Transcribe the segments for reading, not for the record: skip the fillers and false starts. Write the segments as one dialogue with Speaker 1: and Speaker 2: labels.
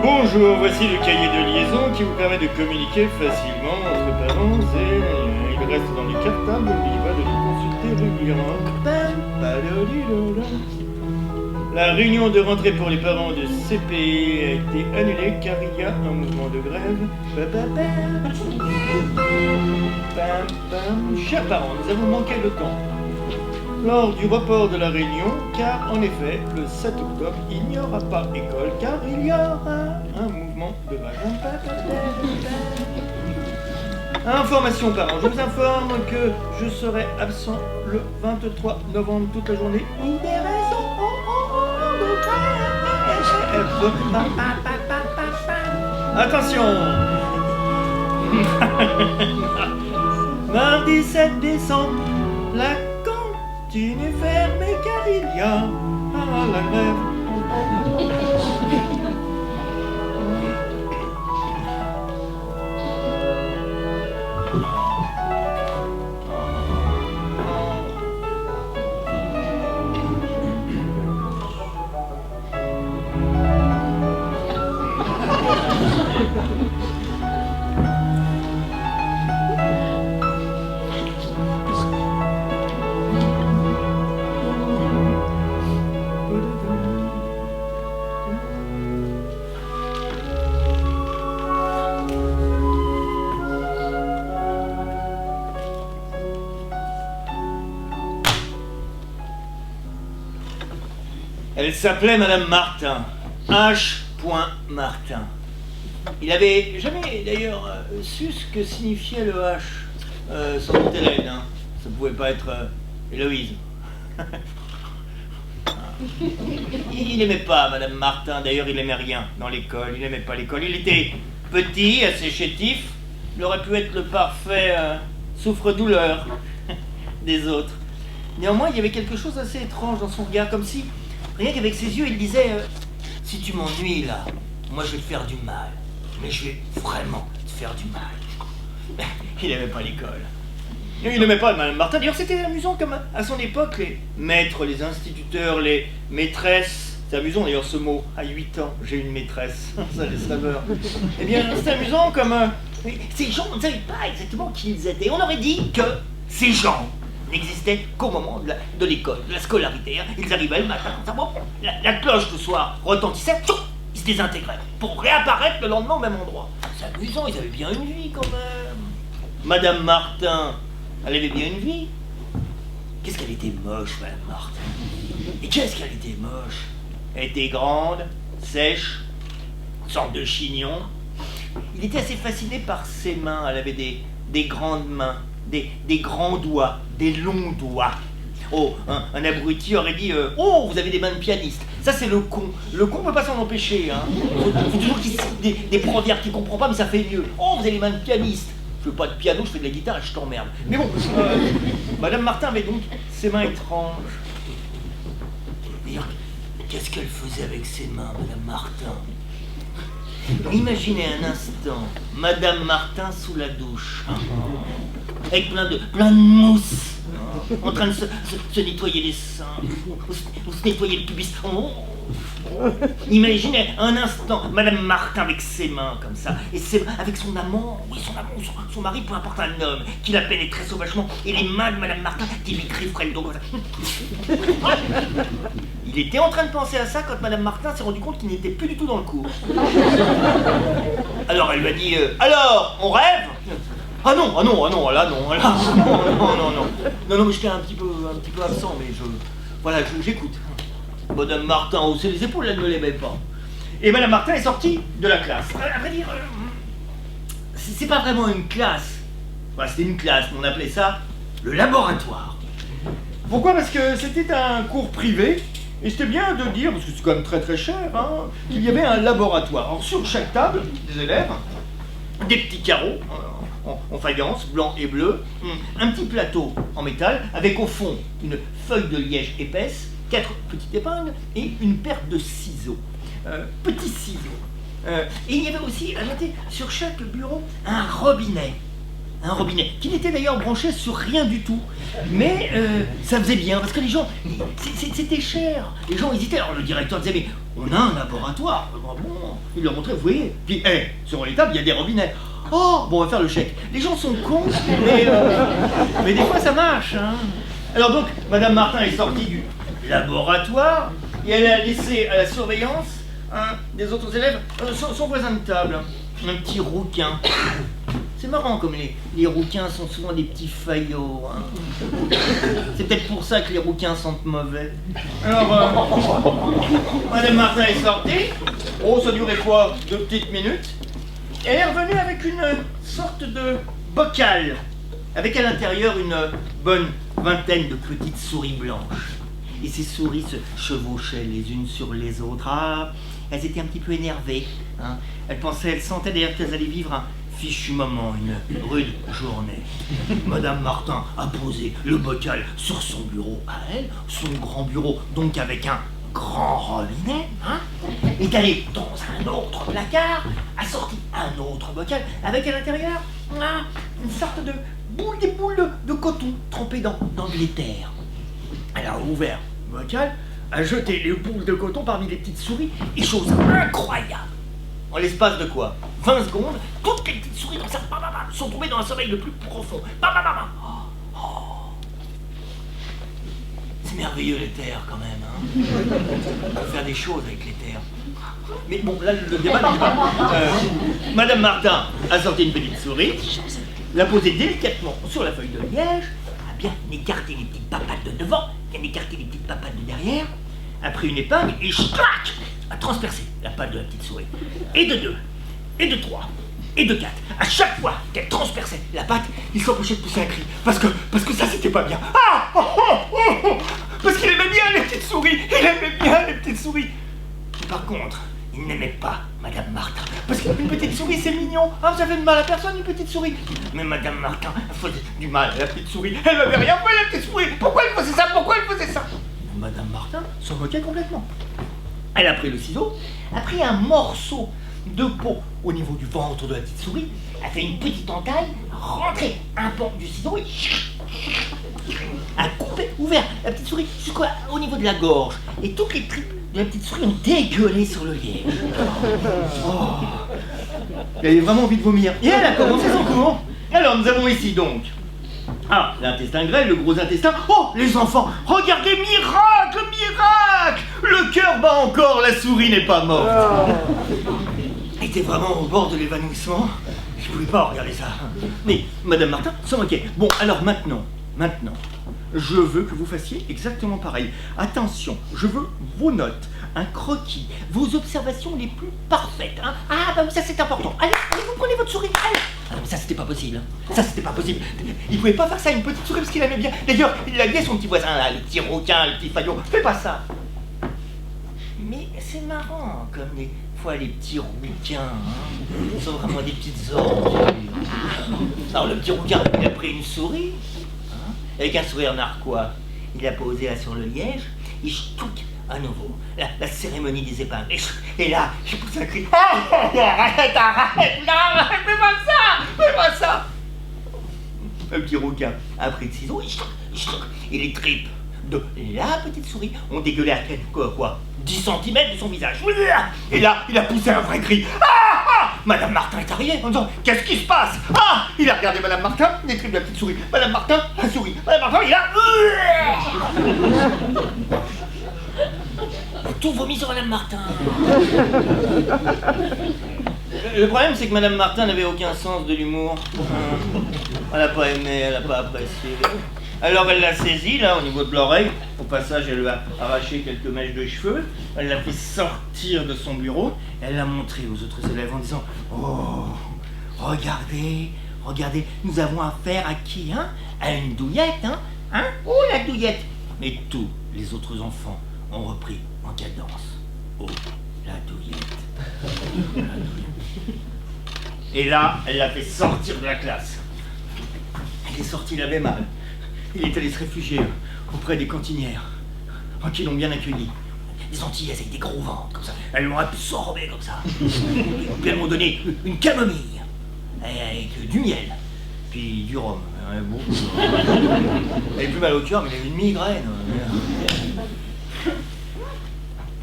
Speaker 1: Bonjour, voici le cahier de liaison qui vous permet de communiquer facilement entre parents et il reste dans les cartables, n'oubliez pas de le consulter régulièrement. La réunion de rentrée pour les parents de CPE a été annulée car il y a un mouvement de grève. Chers parents, nous avons manqué de temps lors du report de la réunion, car en effet, le 7 octobre, il n'y aura pas école, car il y aura un mouvement de grève. Information parents, je vous informe que je serai absent le 23 novembre toute la journée pour des raisons de grève. Attention. Mardi 7 décembre, la cantine est fermée car il y a la grève. Elle s'appelait Madame Martin, H. Martin. Il avait jamais d'ailleurs su ce que signifiait le H, sans doute Hélène, hein. Ça pouvait pas être Héloïse. Il n'aimait pas Madame Martin, d'ailleurs il n'aimait rien dans l'école, il n'aimait pas l'école. Il était petit, assez chétif, il aurait pu être le parfait souffre-douleur des autres. Néanmoins, il y avait quelque chose d'assez étrange dans son regard, comme si, rien qu'avec ses yeux, il disait si tu m'ennuies là, moi je vais te faire du mal. Mais je vais vraiment te faire du mal. Il n'aimait pas l'école. Il n'aimait pas Madame Martin. D'ailleurs, c'était amusant comme à son époque, les maîtres, les instituteurs, les maîtresses. C'est amusant d'ailleurs ce mot. À 8 ans, j'ai une maîtresse. Ça laisse rêveur. Eh bien, c'est amusant comme ces gens, on ne savait pas exactement qui ils étaient. On aurait dit que ces gens n'existaient qu'au moment de l'école, de la scolarité. Ils arrivaient le matin, la cloche le soir retentissait, ils se désintégraient pour réapparaître le lendemain au même endroit. C'est amusant, ils avaient bien une vie quand même. Madame Martin, elle avait bien une vie. Qu'est-ce qu'elle était moche, Madame Martin. Et qu'est-ce qu'elle était moche. Elle était grande, sèche, une sorte de chignon. Il était assez fasciné par ses mains. Elle avait des grandes mains. Des grands doigts, des longs doigts. Oh, un abruti aurait dit oh, vous avez des mains de pianiste. Ça, c'est le con. Le con ne peut pas s'en empêcher. Hein. Faut toujours qu'il cite des proverbes qu'il ne comprend pas, mais ça fait mieux. Oh, vous avez les mains de pianiste. Je fais pas de piano, je fais de la guitare et je t'emmerde. Mais bon, Madame Martin avait donc ses mains étranges. D'ailleurs, qu'est-ce qu'elle faisait avec ses mains, Madame Martin? Imaginez un instant Madame Martin sous la douche, avec plein de mousse, en train de se nettoyer les seins, ou se nettoyer le pubis. Imaginez un instant Madame Martin avec ses mains comme ça, et avec son amant, oui son mari, peu importe un homme, qui la pénétrait sauvagement, et les mains de Madame Martin qui lui grifferaient le dos comme ça. Il était en train de penser à ça quand Madame Martin s'est rendu compte qu'il n'était plus du tout dans le coup. Alors elle lui a dit alors, on rêve? Ah non, là non, non, mais j'étais un petit peu absent, mais j'écoute. Madame Martin haussait les épaules, elle ne l'aimait pas. Et Madame Martin est sortie de la classe. À vrai dire, c'est pas vraiment une classe. Enfin, c'était une classe, mais on appelait ça le laboratoire. Pourquoi? Parce que c'était un cours privé, et c'était bien de dire, parce que c'est quand même très très cher, hein, qu'il y avait un laboratoire. Alors sur chaque table des élèves, des petits carreaux en faïence, blanc et bleu, un petit plateau en métal, avec au fond une feuille de liège épaisse, 4 petites épingles et une paire de ciseaux. Petits ciseaux. Et il y avait aussi, à noter, sur chaque bureau, un robinet. un robinet, qui n'était d'ailleurs branché sur rien du tout. Mais ça faisait bien, parce que les gens, c'était cher. Les gens hésitaient. Alors le directeur disait, mais on a un laboratoire. Bon, il leur montrait, vous voyez. Puis, sur les tables, il y a des robinets. Oh, bon, on va faire le chèque. Les gens sont cons, mais des fois ça marche. Hein. Alors donc, Madame Martin est sortie du laboratoire et elle a laissé à la surveillance un des autres élèves, son voisin de table, un petit rouquin. C'est marrant comme les rouquins sont souvent des petits faillots. Hein. C'est peut-être pour ça que les rouquins sentent mauvais. Alors, Madame Martin est sortie. Oh, ça durait quoi? 2 petites minutes. Elle est revenue avec une sorte de bocal, avec à l'intérieur une bonne vingtaine de petites souris blanches. Et ces souris se chevauchaient les unes sur les autres. Ah, elles étaient un petit peu énervées. Hein. Elles sentaient d'ailleurs qu'elles allaient vivre un fichu moment, une rude journée. Madame Martin a posé le bocal sur son bureau à elle, son grand bureau, donc avec un grand robinet, hein, est allée dans un autre placard, a sorti un autre bocal, avec à l'intérieur une sorte de des boules de coton trempées dans de l'éther. Elle a ouvert le bocal, a jeté les boules de coton parmi les petites souris, et chose incroyable, en l'espace de quoi 20 secondes, toutes les petites souris comme ça, sont tombées dans un sommeil le plus profond. C'est merveilleux l'éther quand même, hein. On peut faire des choses avec l'éther. Mais bon, là le débat n'est pas. Madame Martin a sorti une petite souris, l'a posée délicatement sur la feuille de liège, a bien écarté les petites papates de devant, bien écarté les petites papates de derrière, a pris une épingle et clac, a transpercé la patte de la petite souris. Et de 2, et de 3, et de 4. À chaque fois qu'elle transperçait la patte, il s'empêchait de pousser un cri. Parce que ça, c'était pas bien. Parce qu'il aimait bien les petites souris. Il aimait bien les petites souris. Par contre, il n'aimait pas Madame Martin. Parce qu'une petite souris, c'est mignon. Ah, ça fait de mal à personne, une petite souris. Mais Madame Martin faisait du mal à la petite souris. Elle n'avait rien fait, la petite souris. Pourquoi elle faisait ça? Pourquoi elle faisait ça? Madame Martin s'en moquait complètement. Elle a pris le ciseau, a pris un morceau de peau au niveau du ventre de la petite souris, a fait une petite entaille, rentré un pan du ciseau et a coupé, ouvert la petite souris jusqu'au niveau de la gorge. Et toutes les tripes de la petite souris ont dégueulé sur le liège. Oh. Elle avait vraiment envie de vomir. Et elle a commencé son cours. Alors nous avons ici donc l'intestin grêle, le gros intestin. Oh, les enfants, regardez, miracle, miracle! Le cœur bat encore, la souris n'est pas morte. Elle était vraiment au bord de l'évanouissement. Je ne pouvais pas regarder ça. Mais Madame Martin s'en moquait. Bon, alors maintenant, je veux que vous fassiez exactement pareil. Attention, je veux vos notes, un croquis, vos observations les plus parfaites. Hein. Ah, bah ça c'est important. Allez, vous prenez votre souris. Allez. Ah, mais ça c'était pas possible. Ça c'était pas possible. Il pouvait pas faire ça à une petite souris parce qu'il aimait bien. D'ailleurs, il l'a dit à son petit voisin là, le petit rouquin, le petit faillot. Fais pas ça. Mais c'est marrant, comme des fois les petits rouquins, hein, ils sont vraiment des petites ordures. Alors le petit rouquin, il a pris une souris, hein, avec un sourire narquois. Il l'a posé là sur le liège, et ch'touc, à nouveau, la cérémonie des épingles. Et là, j'ai poussé un cri. Arrête, non, fais pas ça. Le petit rouquin a pris le ciseau, et les tripes de la petite souris ont dégueulé à quoi 10 cm de son visage. Et là, il a poussé un vrai cri. Madame Martin est arrivée en disant, qu'est-ce qui se passe? Il a regardé Madame Martin, les tripes de la petite souris. Madame Martin, la souris. Madame Martin, il a... Tout vomi sur Madame Martin. Le problème, c'est que Madame Martin n'avait aucun sens de l'humour. Elle n'a pas aimé, elle n'a pas apprécié. Alors elle l'a saisie, là, au niveau de l'oreille. Au passage, elle lui a arraché quelques mèches de cheveux. Elle l'a fait sortir de son bureau. Elle l'a montré aux autres élèves en disant, oh, regardez, nous avons affaire à qui, hein? À une douillette, hein? Oh, la douillette! Mais tous les autres enfants ont repris en cadence. Oh, la douillette. Et là, elle l'a fait sortir de la classe. Elle est sortie, il avait mal. Il est allé se réfugier auprès des cantinières, qui l'ont bien accueilli. Des Antillaises avec des gros ventres, comme ça. Elles l'ont absorbé comme ça. Puis elles m'ont donné une camomille avec du miel. Puis du rhum, hein, beaucoup. Il avait plus mal au cœur, mais il avait une migraine.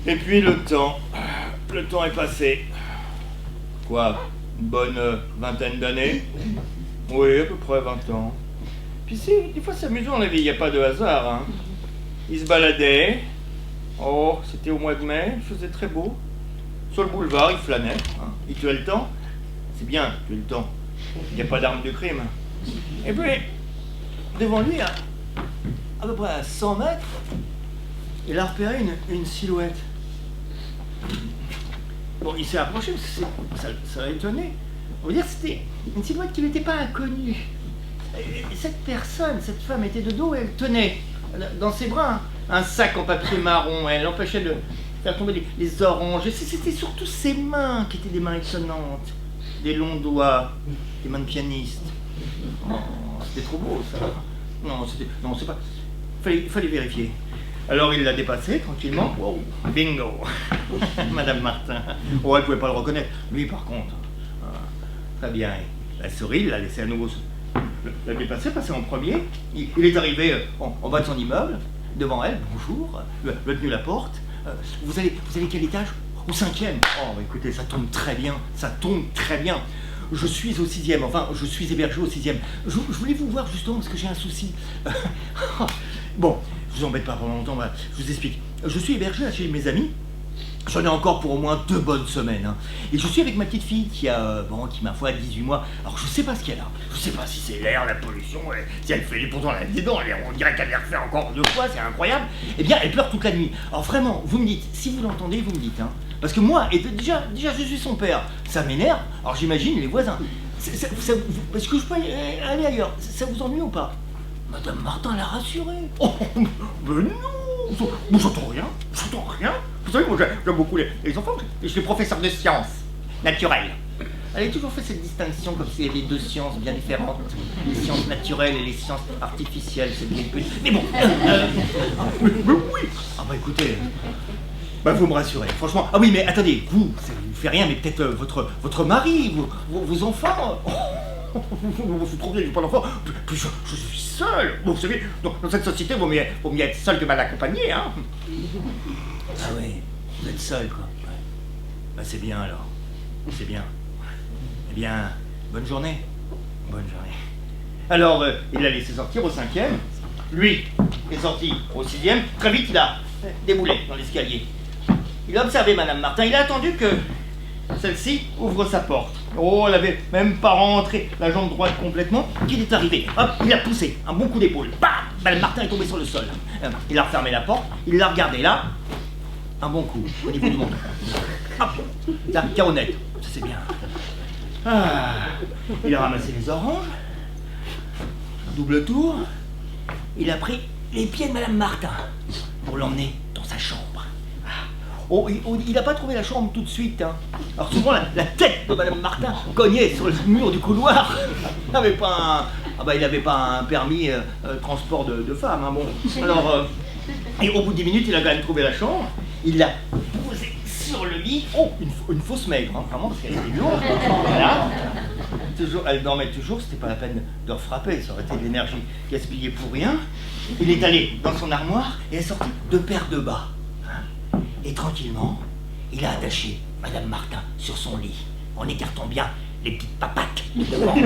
Speaker 1: Et puis le temps est passé. Quoi, une bonne vingtaine d'années? Oui, à peu près 20 ans. Puis des fois c'est amusant la vie, il n'y a pas de hasard. Hein. Il se baladait. Oh, c'était au mois de mai, il faisait très beau. Sur le boulevard, il flânait. Hein. Il tuait le temps. C'est bien, tuer le temps. Il n'y a pas d'arme de crime. Et puis, devant lui, à peu près à 100 mètres, il a repéré une silhouette. Bon, il s'est approché, ça l'a étonné. On va dire que c'était une silhouette qui n'était pas inconnue. Et cette personne, cette femme était de dos et elle tenait dans ses bras un sac en papier marron. Elle empêchait de faire tomber les oranges. Et c'était surtout ses mains qui étaient des mains étonnantes. Des longs doigts, des mains de pianiste. Oh, c'était trop beau ça. Non, c'est pas... Fallait vérifier. Alors il l'a dépassé tranquillement. Wow, bingo. Madame Martin. Oh, elle pouvait pas le reconnaître. Lui par contre. Très bien. La souris, il l'a laissé à nouveau. L'a dépassé, passé en premier. Il est arrivé en bas de son immeuble, devant elle. Bonjour. Lui a tenu la porte. Vous allez quel étage? Au 5e. Oh, écoutez, ça tombe très bien. Je suis au 6e, enfin, je suis hébergé au 6e. Je voulais vous voir justement parce que j'ai un souci. Bon, je vous embête pas pendant longtemps, bah, je vous explique. Je suis hébergé là, chez mes amis. J'en ai encore pour au moins 2 bonnes semaines. Hein. Et je suis avec ma petite fille qui ma foi, a 18 mois. Alors je sais pas ce qu'elle a. Je sais pas si c'est l'air, la pollution, si elle fait pourtant elle a des dents, on dirait qu'elle les refait encore 2 fois, c'est incroyable. Eh bien, elle pleure toute la nuit. Alors vraiment, vous me dites, si vous l'entendez, vous me dites. Hein. Parce que moi, déjà, je suis son père. Ça m'énerve. Alors j'imagine les voisins. Est-ce que je peux aller ailleurs? Ça vous ennuie ou pas? Madame Martin l'a rassuré. Oh, mais non, j'entends rien. Vous savez, moi j'aime beaucoup les enfants. Je suis professeur de sciences naturelles. Elle a toujours fait cette distinction comme s'il y avait 2 sciences bien différentes. Les sciences naturelles et les sciences artificielles, c'est bien plus. Mais bon. Mais oui. Ah bah écoutez. Bah vous me rassurez, franchement. Ah oui, mais attendez, ça vous fait rien, mais peut-être votre mari, vos enfants. Vous trouvez que j'ai pas d'enfant. Puis je suis seul. Vous savez, dans cette société, vaut mieux être seul que mal accompagné, hein. Ah oui, vous êtes seul, quoi. Ouais. Bah c'est bien alors. C'est bien. Eh bien, bonne journée. Bonne journée. Alors, il l'a laissé sortir au 5e. Lui est sorti au 6e. Très vite, il a déboulé dans l'escalier. Il a observé Madame Martin. Il a attendu que celle-ci ouvre sa porte. Oh, elle avait même pas rentré la jambe droite complètement, qu'il est arrivé. Hop, il a poussé, un bon coup d'épaule. Bam! Madame Martin est tombée sur le sol. Il a refermé la porte, il l'a regardé là. Un bon coup au niveau du menton. Hop! Là, caronnette. Ça c'est bien. Ah, il a ramassé les oranges. Double tour. Il a pris les pieds de Madame Martin pour l'emmener dans sa chambre. Oh, il n'a pas trouvé la chambre tout de suite. Hein. Alors souvent, la tête de Madame Martin cognait sur le mur du couloir. Il n'avait pas un permis transport de femme. Hein, bon. Alors, et au bout de 10 minutes, il a quand même trouvé la chambre. Il l'a posée sur le lit. Oh, une fausse maigre, hein, vraiment, parce qu'elle était lourde. Voilà. Elle dormait toujours, c'était pas la peine de refrapper, ça aurait été de l'énergie gaspillée pour rien. Il est allé dans son armoire et est sorti 2 paires de bas. Et tranquillement, il a attaché Madame Martin sur son lit, en écartant bien les petites papates de devant et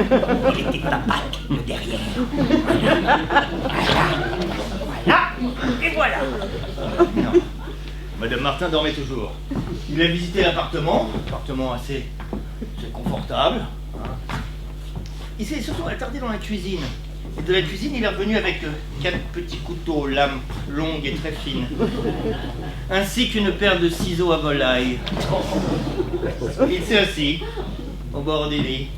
Speaker 1: les petites papates de derrière. Voilà, et voilà. Non. Madame Martin dormait toujours. Il a visité l'appartement assez confortable. Il s'est surtout attardé dans la cuisine. Et de la cuisine, il est revenu avec 4 petits couteaux, lames longues et très fines, ainsi qu'une paire de ciseaux à volaille. Il s'est assis au bord du lit,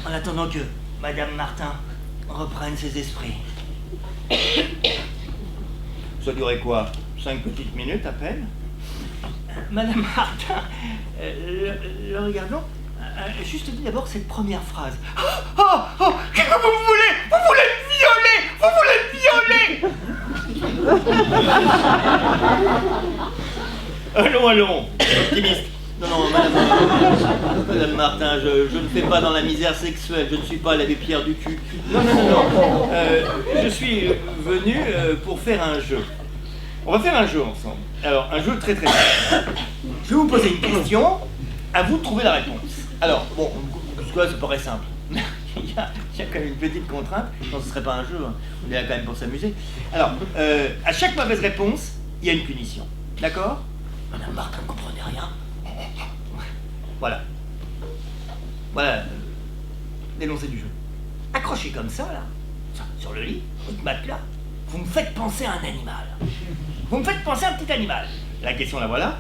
Speaker 1: en attendant que Madame Martin reprenne ses esprits. Ça durait quoi? 5 petites minutes à peine. Madame Martin, le regardant, juste dit d'abord cette première phrase. Oh, qu'est-ce que vous voulez? Vous voulez me violer? Allons, optimiste. Non, Madame Martin, je ne fais pas dans la misère sexuelle, je ne suis pas l'abbé Pierre du cul. Non. Je suis venu pour faire un jeu. On va faire un jeu ensemble. Alors, un jeu très simple. Je vais vous poser une question, à vous de trouver la réponse. Alors, bon, jusque-là, ça paraît simple. Il y a quand même une petite contrainte, sinon ce ne serait pas un jeu, hein. On est là quand même pour s'amuser. Alors, à chaque mauvaise réponse, il y a une punition. D'accord? Madame Martin ne comprenait rien. Voilà. Voilà l'énoncé du jeu. Accroché comme ça, là, sur le lit, votre matelas, vous me faites penser à un animal. Vous me faites penser à un petit animal. La question, la voilà.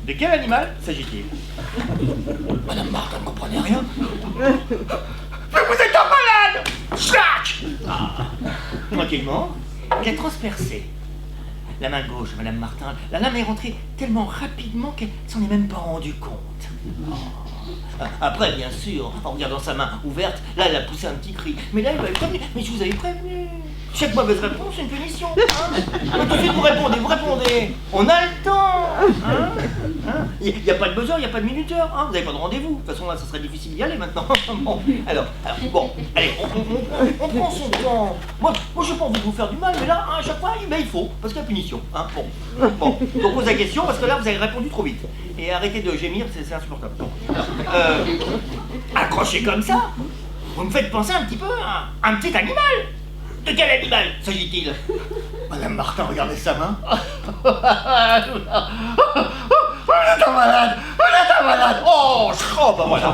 Speaker 1: De quel animal s'agit-il? Madame Martin ne comprenait rien. Mais vous êtes un malade! Schlac! Tranquillement, il a transpercé la main gauche, Madame Martin. La lame est rentrée tellement rapidement qu'elle s'en est même pas rendue compte. Après, bien sûr, en regardant sa main ouverte, là, elle a poussé un petit cri. Mais là, elle m'avait prévenu. Mais je vous avais prévenu. Chaque mauvaise réponse, c'est une punition. Tout de suite, vous répondez. On a le temps. Il n'y a pas de buzzer, il n'y a pas de minuteur. Vous n'avez pas de rendez-vous. De toute façon, là, ça serait difficile d'y aller maintenant. Bon, alors, allez, on prend son temps. Moi, je n'ai pas envie de vous faire du mal, mais là, à chaque fois, il faut, parce qu'il y a punition. Bon, donc pose la question, parce que là, vous avez répondu trop vite. Et arrêtez de gémir, c'est insupportable. Accroché comme ça, vous me faites penser un petit peu à un petit animal. De quel animal s'agit-il? Madame Martin, regardez sa main. Vous êtes un malade. Oh, bah voilà.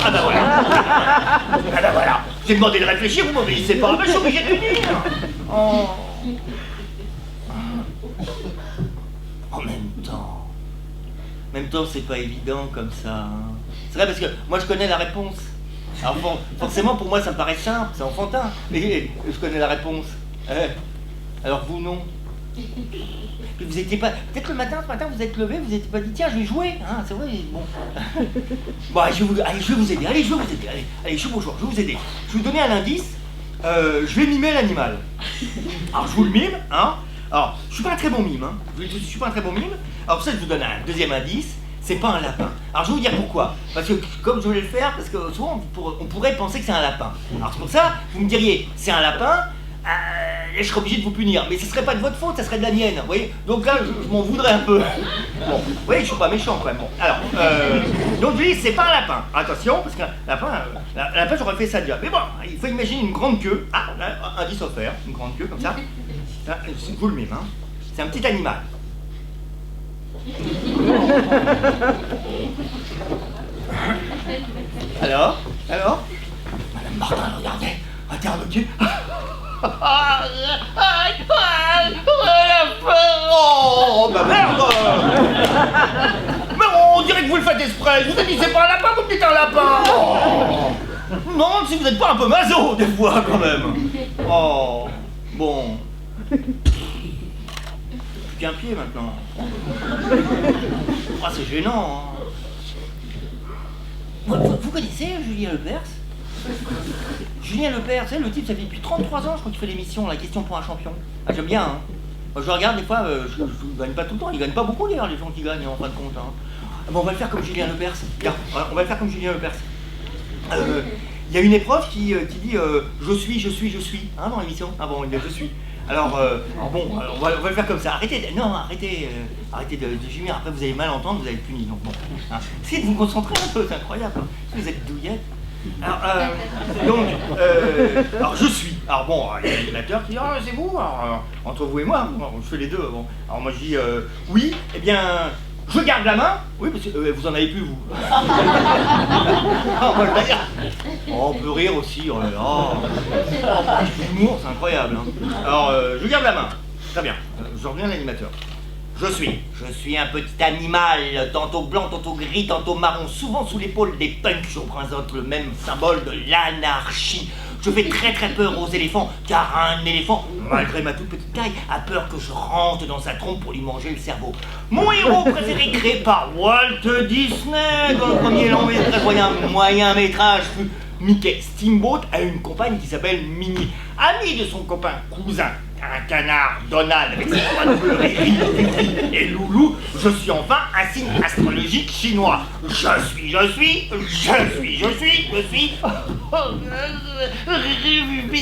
Speaker 1: J'ai demandé de réfléchir, vous m'obéissez pas. Mais je suis obligé de punir. En même temps, c'est pas évident comme ça. C'est vrai parce que moi je connais la réponse. Alors forcément pour moi ça me paraît simple, c'est enfantin. Mais je connais la réponse. Alors vous non. Puis vous étiez pas. Peut-être ce matin vous êtes levé, vous n'étiez pas dit tiens je vais jouer. C'est vrai, bon. Bon allez, je vais vous aider. Allez, je suis beau joueur, je vais vous aider. Je vais vous donner un indice. Je vais mimer l'animal. Alors je vous le mime, Alors, je suis pas un très bon mime, Je suis pas un très bon mime. Alors pour ça, je vous donne un deuxième indice. C'est pas un lapin. Alors je vais vous dire pourquoi. Parce que comme je voulais le faire, parce que souvent on pourrait penser que c'est un lapin. Alors c'est pour ça, vous me diriez, c'est un lapin, et je serais obligé de vous punir. Mais ce serait pas de votre faute, ça serait de la mienne. Vous voyez? Donc là, je m'en voudrais un peu. Bon, vous voyez, je suis pas méchant quand même. Bon, alors, donc je dis, c'est pas un lapin. Attention, parce qu'un lapin, j'aurais fait ça déjà. Mais bon, il faut imaginer une grande queue. Indice offert, une grande queue comme ça. C'est vous le mime, C'est un petit animal. Alors Madame Martin, regardez, interloqué. Oh, bah merde! Mais on dirait que vous le faites exprès. Je vous ai dit c'est pas un lapin, vous me dites un lapin. Non, si vous n'êtes pas un peu maso des fois quand même. Bon. Plus qu'un pied maintenant. C'est gênant. Vous connaissez Julien Lepers? Julien Lepers, c'est le type, ça fait depuis 33 ans, je crois qu'il fait l'émission, la question pour un champion. J'aime bien, Moi, je regarde des fois, je gagne pas tout le temps, ils gagnent pas beaucoup d'ailleurs, les gens qui gagnent en fin de compte. Bon, on va le faire comme Julien Lepers. Regarde, on va le faire comme Julien Lepers. Il y a une épreuve qui dit je suis, dans l'émission. Bon, il dit je suis. Alors, on va le faire comme ça. Arrêtez de gémir. Après, vous allez mal entendre, vous allez être puni. Donc, bon. Essayez de vous concentrer un peu, c'est incroyable. Vous êtes douillette. Alors, je suis. Alors, bon, il y a l'animateur qui dit c'est vous. Alors, entre vous et moi, je fais les deux. Bon. Alors, moi, je dis oui, eh bien. Je garde la main. Oui, parce que vous en avez plus, vous. On peut rire aussi. L'humour, c'est incroyable. Alors, je garde la main. Très bien. Je reviens à l'animateur. Je suis un petit animal, tantôt blanc, tantôt gris, tantôt marron, souvent sous l'épaule des punks. Je représente le même symbole de l'anarchie. Je fais très peur aux éléphants, car un éléphant, malgré ma toute petite taille, a peur que je rentre dans sa trompe pour lui manger le cerveau. Mon héros préféré, créé par Walt Disney, dans le premier long moyen métrage, fut Mickey Steamboat, a une compagne qui s'appelle Minnie, amie de son copain cousin un canard, Donald, avec ses points de bleu, Riri, et Loulou, je suis enfin un signe astrologique chinois. Je suis.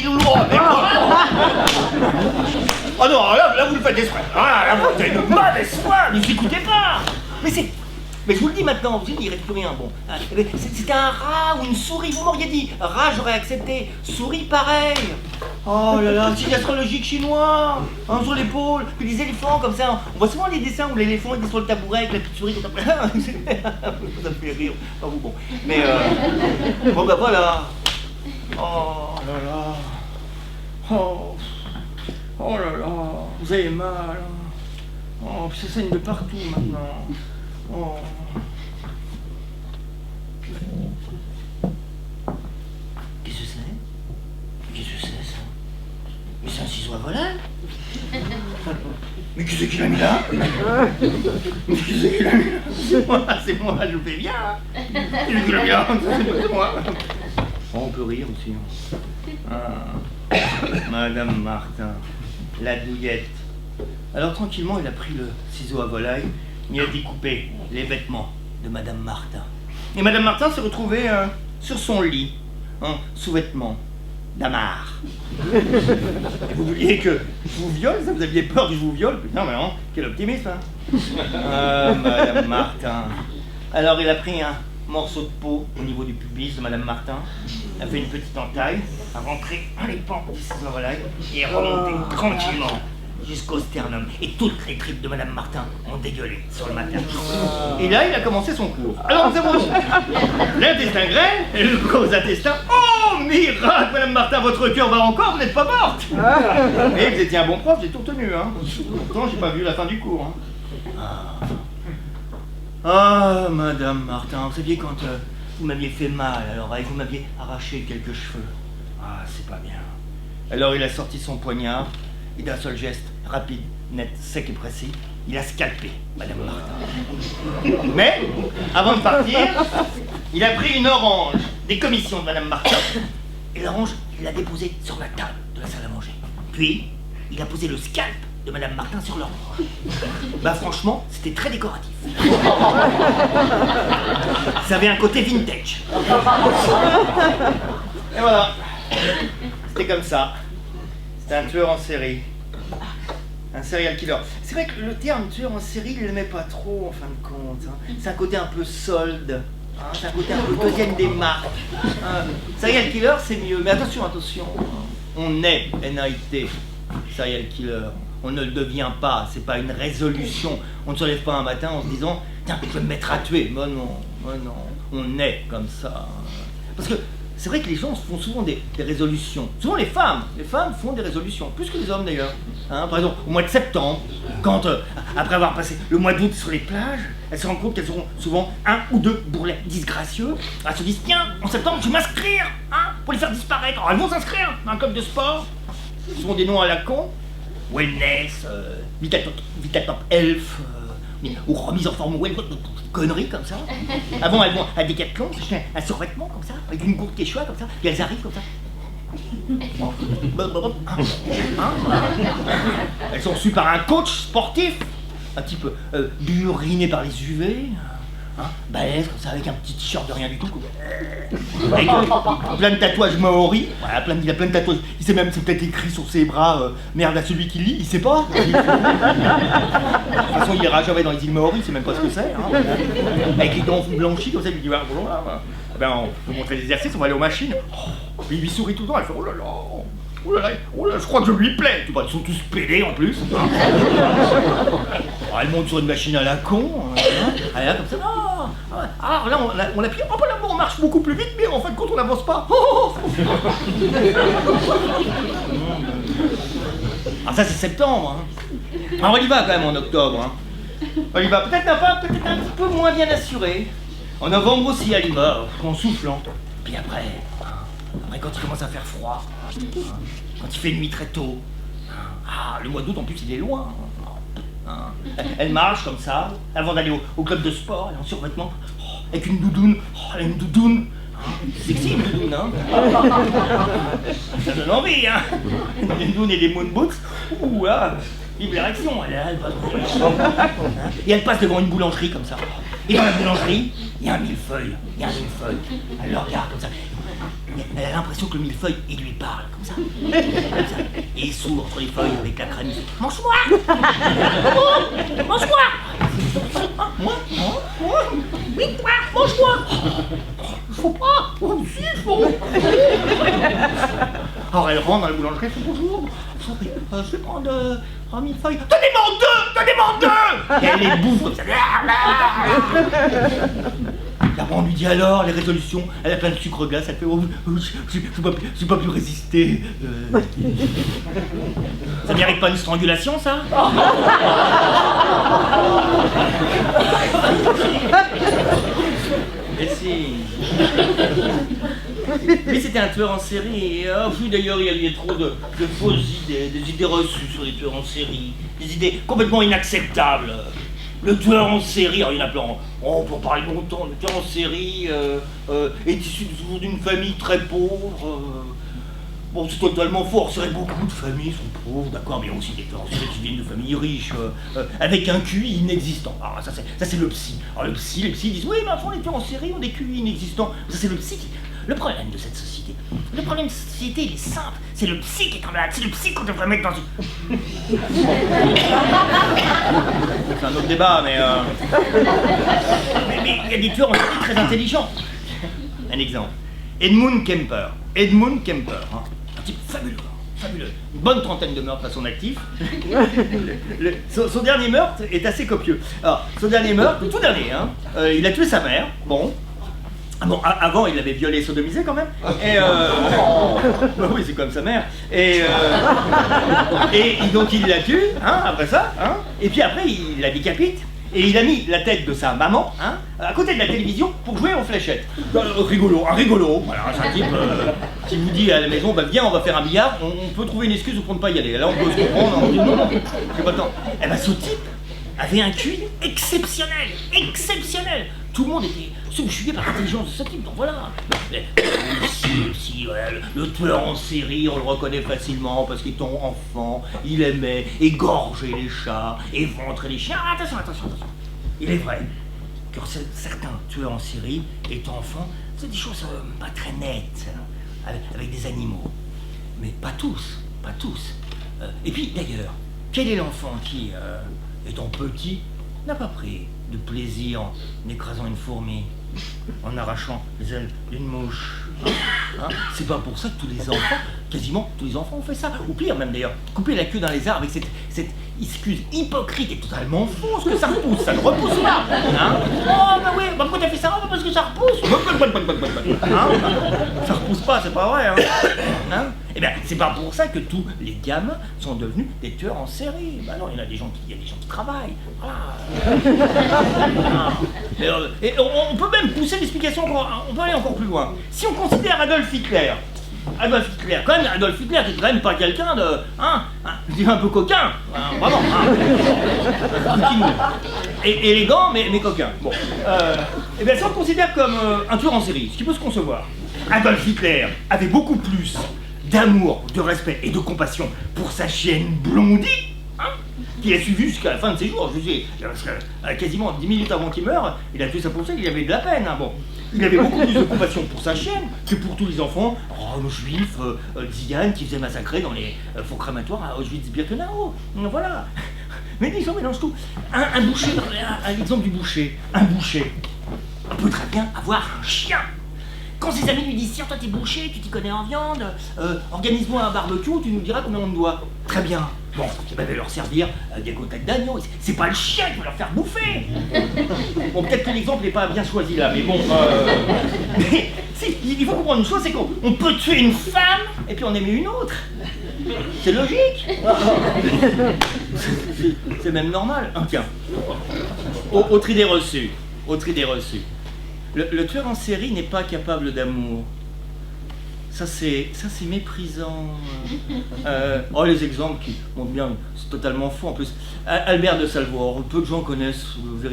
Speaker 1: Loulou. Oh non, là vous le faites exprès. Ah, là vous avez une mauvaise foi, ne vous écoutez pas. Mais je vous le dis maintenant, vous dites, il ne reste plus rien, bon. C'était un rat ou une souris, vous m'auriez dit. Rat, j'aurais accepté. Souris, pareil. Oh là là, signe astrologique chinois. Hein, sur l'épaule, puis des éléphants comme ça. On voit souvent les dessins où l'éléphant était sur le tabouret avec la petite souris comme ça. Ça me fait rire, pas vous, bon. Mais bon bah voilà. Oh là là. Oh là là, vous avez mal. Hein. Oh, puis ça saigne de partout maintenant. Oh. Qu'est-ce que c'est ça? Mais c'est un ciseau à volaille. Mais qui c'est qui l'a mis là? C'est moi, je le fais bien. C'est moi. Oh, on peut rire aussi. Ah. Madame Martin, la douillette. Alors tranquillement, il a pris le ciseau à volaille. Il a découpé les vêtements de Madame Martin. Et Madame Martin s'est retrouvée sur son lit, en sous-vêtements d'Amar. Et vous vouliez que je vous viole, ça? Vous aviez peur que je vous viole? Putain, mais non, quel optimiste, hein. Ah, Madame Martin. Alors il a pris un morceau de peau au niveau du pubis de Madame Martin, a fait une petite entaille, a rentré dans les pans du ciseau à volaille et est remonté tranquillement jusqu'au sternum. Et toutes les tripes de Madame Martin ont dégueulé sur le matin. Et là, il a commencé son cours. Alors, nous avons l'intestin grêle, le gros intestin. Oh, miracle, Madame Martin, votre cœur bat encore, vous n'êtes pas morte. Et vous étiez un bon prof, j'ai tout retenu. Hein. Pourtant, j'ai pas vu la fin du cours. Hein. Ah, Madame Martin, vous saviez quand vous m'aviez fait mal à l'oreille, vous m'aviez arraché quelques cheveux. Ah, c'est pas bien. Alors, il a sorti son poignard. Et d'un seul geste, rapide, net, sec et précis, il a scalpé Madame Martin. Mais, avant de partir, il a pris une orange des commissions de Madame Martin. Et l'orange, il l'a déposée sur la table de la salle à manger. Puis, il a posé le scalp de Madame Martin sur l'orange. Bah franchement, c'était très décoratif. Ça avait un côté vintage. Et voilà. C'était comme ça. C'est un tueur en série. Un serial killer. C'est vrai que le terme tueur en série, il l'aimait pas trop en fin de compte. Hein. C'est un côté un peu solde. Hein. C'est un côté un peu deuxième des marques. Serial killer, c'est mieux. Mais attention. On est NAIT, serial killer. On ne le devient pas. C'est pas une résolution. On ne se lève pas un matin en se disant tiens, je vais me mettre à tuer. Mais non. On est comme ça. Parce que c'est vrai que les gens font souvent des résolutions. Souvent les femmes font des résolutions, plus que les hommes d'ailleurs. Hein, par exemple, au mois de septembre, quand, après avoir passé le mois d'août sur les plages, elles se rendent compte qu'elles auront souvent un ou deux bourrelets disgracieux. Elles se disent, tiens, en septembre, je vais m'inscrire pour les faire disparaître. Alors elles vont s'inscrire dans un club de sport. Souvent des noms à la con. Wellness, Vitatop Elf, ou remise en forme web, conneries comme ça. Avant, elles vont à Decathlon, s'acheter un survêtement comme ça, avec une gourde Quechua comme ça, puis elles arrivent comme ça. Elles sont reçues par un coach sportif, un type buriné par les UV, balèze comme ça, avec un petit t-shirt de rien du tout, avec plein de tatouages maoris. Voilà, il a plein de tatouages. Il sait même, c'est peut-être écrit sur ses bras, merde à celui qui lit, il sait pas. De toute façon, il ira jamais dans les îles Maoris, il sait même pas ce que c'est. Avec les dents blanchies comme ça, il lui dit voilà, on peut montrer des exercices, on va aller aux machines. Puis il lui sourit tout le temps, elle fait oh là là, je crois que je lui plais. Tu vois, ils sont tous pédés en plus. Elle monte sur une machine à la con. Elle est là comme ça. Alors là, on appuie. Oh, là, on marche beaucoup plus vite, mais en fait, quand on n'avance pas. Ah, ça, c'est septembre. Alors, on y va quand même en octobre. On y va peut-être un petit peu moins bien assuré. En novembre aussi, elle y va, en soufflant. Puis après, quand il commence à faire froid, quand il fait nuit très tôt, le mois d'août en plus il est loin. Elle marche comme ça, avant d'aller au club de sport, elle est en survêtement, avec une doudoune, elle a une doudoune, C'est sexy, une doudoune, hein. Ça donne envie, hein. Une doudoune et des moon boots. Ouh, là, vive l'érection. Elle passe... Et elle passe devant une boulangerie comme ça. Et dans la boulangerie, il y a un millefeuille. Elle le regarde comme ça. Elle a l'impression que le millefeuille, il lui parle comme ça. Et il s'ouvre entre les feuilles avec la crème. Mange-moi. Mange-moi. Moi. Oui, toi, mange-moi. Faut pas. Oh, si, faut. Alors elle rentre dans la boulangerie, elle fait bonjour. Je vais prendre un millefeuille. Donnez-moi deux. Et elle les bouffe comme ça. Là, on lui dit alors, les résolutions, elle a plein de sucre glace, elle fait oh, je peux pas plus résister. Ça mérite pas une strangulation, ça? Mais si. Lui, c'était un tueur en série. Et puis d'ailleurs, il y a trop de fausses idées, des idées reçues sur les tueurs en série, des idées complètement inacceptables. Le tueur en série, alors il y en a plein, on peut en parler longtemps, le tueur en série est issu d'une famille très pauvre. Bon, c'est totalement faux, c'est vrai, beaucoup de familles sont pauvres, d'accord, mais il y a aussi des tueurs en série qui viennent de familles riches, avec un QI inexistant. Alors ça c'est le psy. Alors les psy disent, oui, mais en fond, les tueurs en série ont des QI inexistants. Ça c'est le psy qui... Le problème de cette société, il est simple, c'est le psy qui est en malade, c'est le psy qu'on devrait mettre dans une... C'est un autre débat, mais il y a des tueurs en série très intelligents. Un exemple, Edmund Kemper, hein, un type fabuleux. Une bonne trentaine de meurtres à son actif. Son dernier meurtre est assez copieux. Alors, son dernier meurtre, le tout dernier, hein, il a tué sa mère, bon, avant il l'avait violée et sodomisée quand même. Et bah oui, c'est comme sa mère. Et donc il la tue, hein, après ça, hein, et puis après il la décapite. Et il a mis la tête de sa maman, hein, à côté de la télévision pour jouer aux fléchettes. Un rigolo, voilà, c'est un type qui vous dit à la maison, bah viens, on va faire un billard, on peut trouver une excuse pour ne pas y aller. Là on peut se comprendre, on dit non, j'ai pas le temps. Eh ben ce type avait un QI exceptionnel. Tout le monde était subjugué par l'intelligence de ce type, donc voilà. Voilà, le tueur en série, on le reconnaît facilement parce qu'étant enfant, il aimait égorger les chats, éventrer les chiens. Attention. Il est vrai que certains tueurs en série, étant enfants, c'est des choses pas très nettes, avec des animaux. Mais pas tous. Et puis d'ailleurs, quel est l'enfant qui, étant petit, n'a pas pris de plaisir en écrasant une fourmi, en arrachant les ailes d'une mouche, hein? C'est pas pour ça que tous les enfants, quasiment tous les enfants ont fait ça. Ou pire même d'ailleurs, couper la queue d'un lézard avec cette excuse hypocrite et totalement fausse que ça repousse, ça ne repousse pas, hein? Oh bah oui, bah pourquoi t'as fait ça? Parce que ça repousse, hein? Ça repousse pas, c'est pas vrai, hein? Eh bien, c'est pas pour ça que tous les gamins sont devenus des tueurs en série. Bah non, il y a des gens qui travaillent. Voilà. Et on peut même pousser l'explication, on peut aller encore plus loin. Si on considère Adolf Hitler, quand même, Adolf Hitler qui est quand même pas quelqu'un de, je dirais un peu coquin, vraiment, et élégant, mais coquin. Bon, et bien, si on le considère comme un tueur en série, ce qui peut se concevoir, Adolf Hitler avait beaucoup plus d'amour, de respect et de compassion pour sa chienne Blondie, qu'il a suivi jusqu'à la fin de ses jours. Je dis, parce que quasiment 10 minutes avant qu'il meure, il a tué sa poussette, il avait de la peine. Bon. Il avait beaucoup plus de compassion pour sa chienne que pour tous les enfants juifs d'Ian qui faisaient massacrer dans les fours crématoires à Auschwitz-Birkenau. Voilà. Mais disons, mélange tout. Un boucher, l'exemple du boucher. Un boucher peut très bien avoir un chien. Quand ses amis lui disent, tiens, toi t'es boucher, tu t'y connais en viande, organise-moi un barbecue, tu nous diras combien on te doit. Très bien. Bon, il va leur servir des côtelettes d'agneau. C'est pas le chien qui va leur faire bouffer. Bon, peut-être que l'exemple n'est pas bien choisi là, mais bon. Mais il faut comprendre une chose, c'est qu'on peut tuer une femme et puis en aimer une autre. C'est logique. C'est même normal. Tiens. Autre idée reçue. Le tueur en série n'est pas capable d'amour. Ça c'est méprisant. Oh, les exemples qui montrent bien, c'est totalement faux en plus. Albert de Salvo, alors, peu de gens connaissent la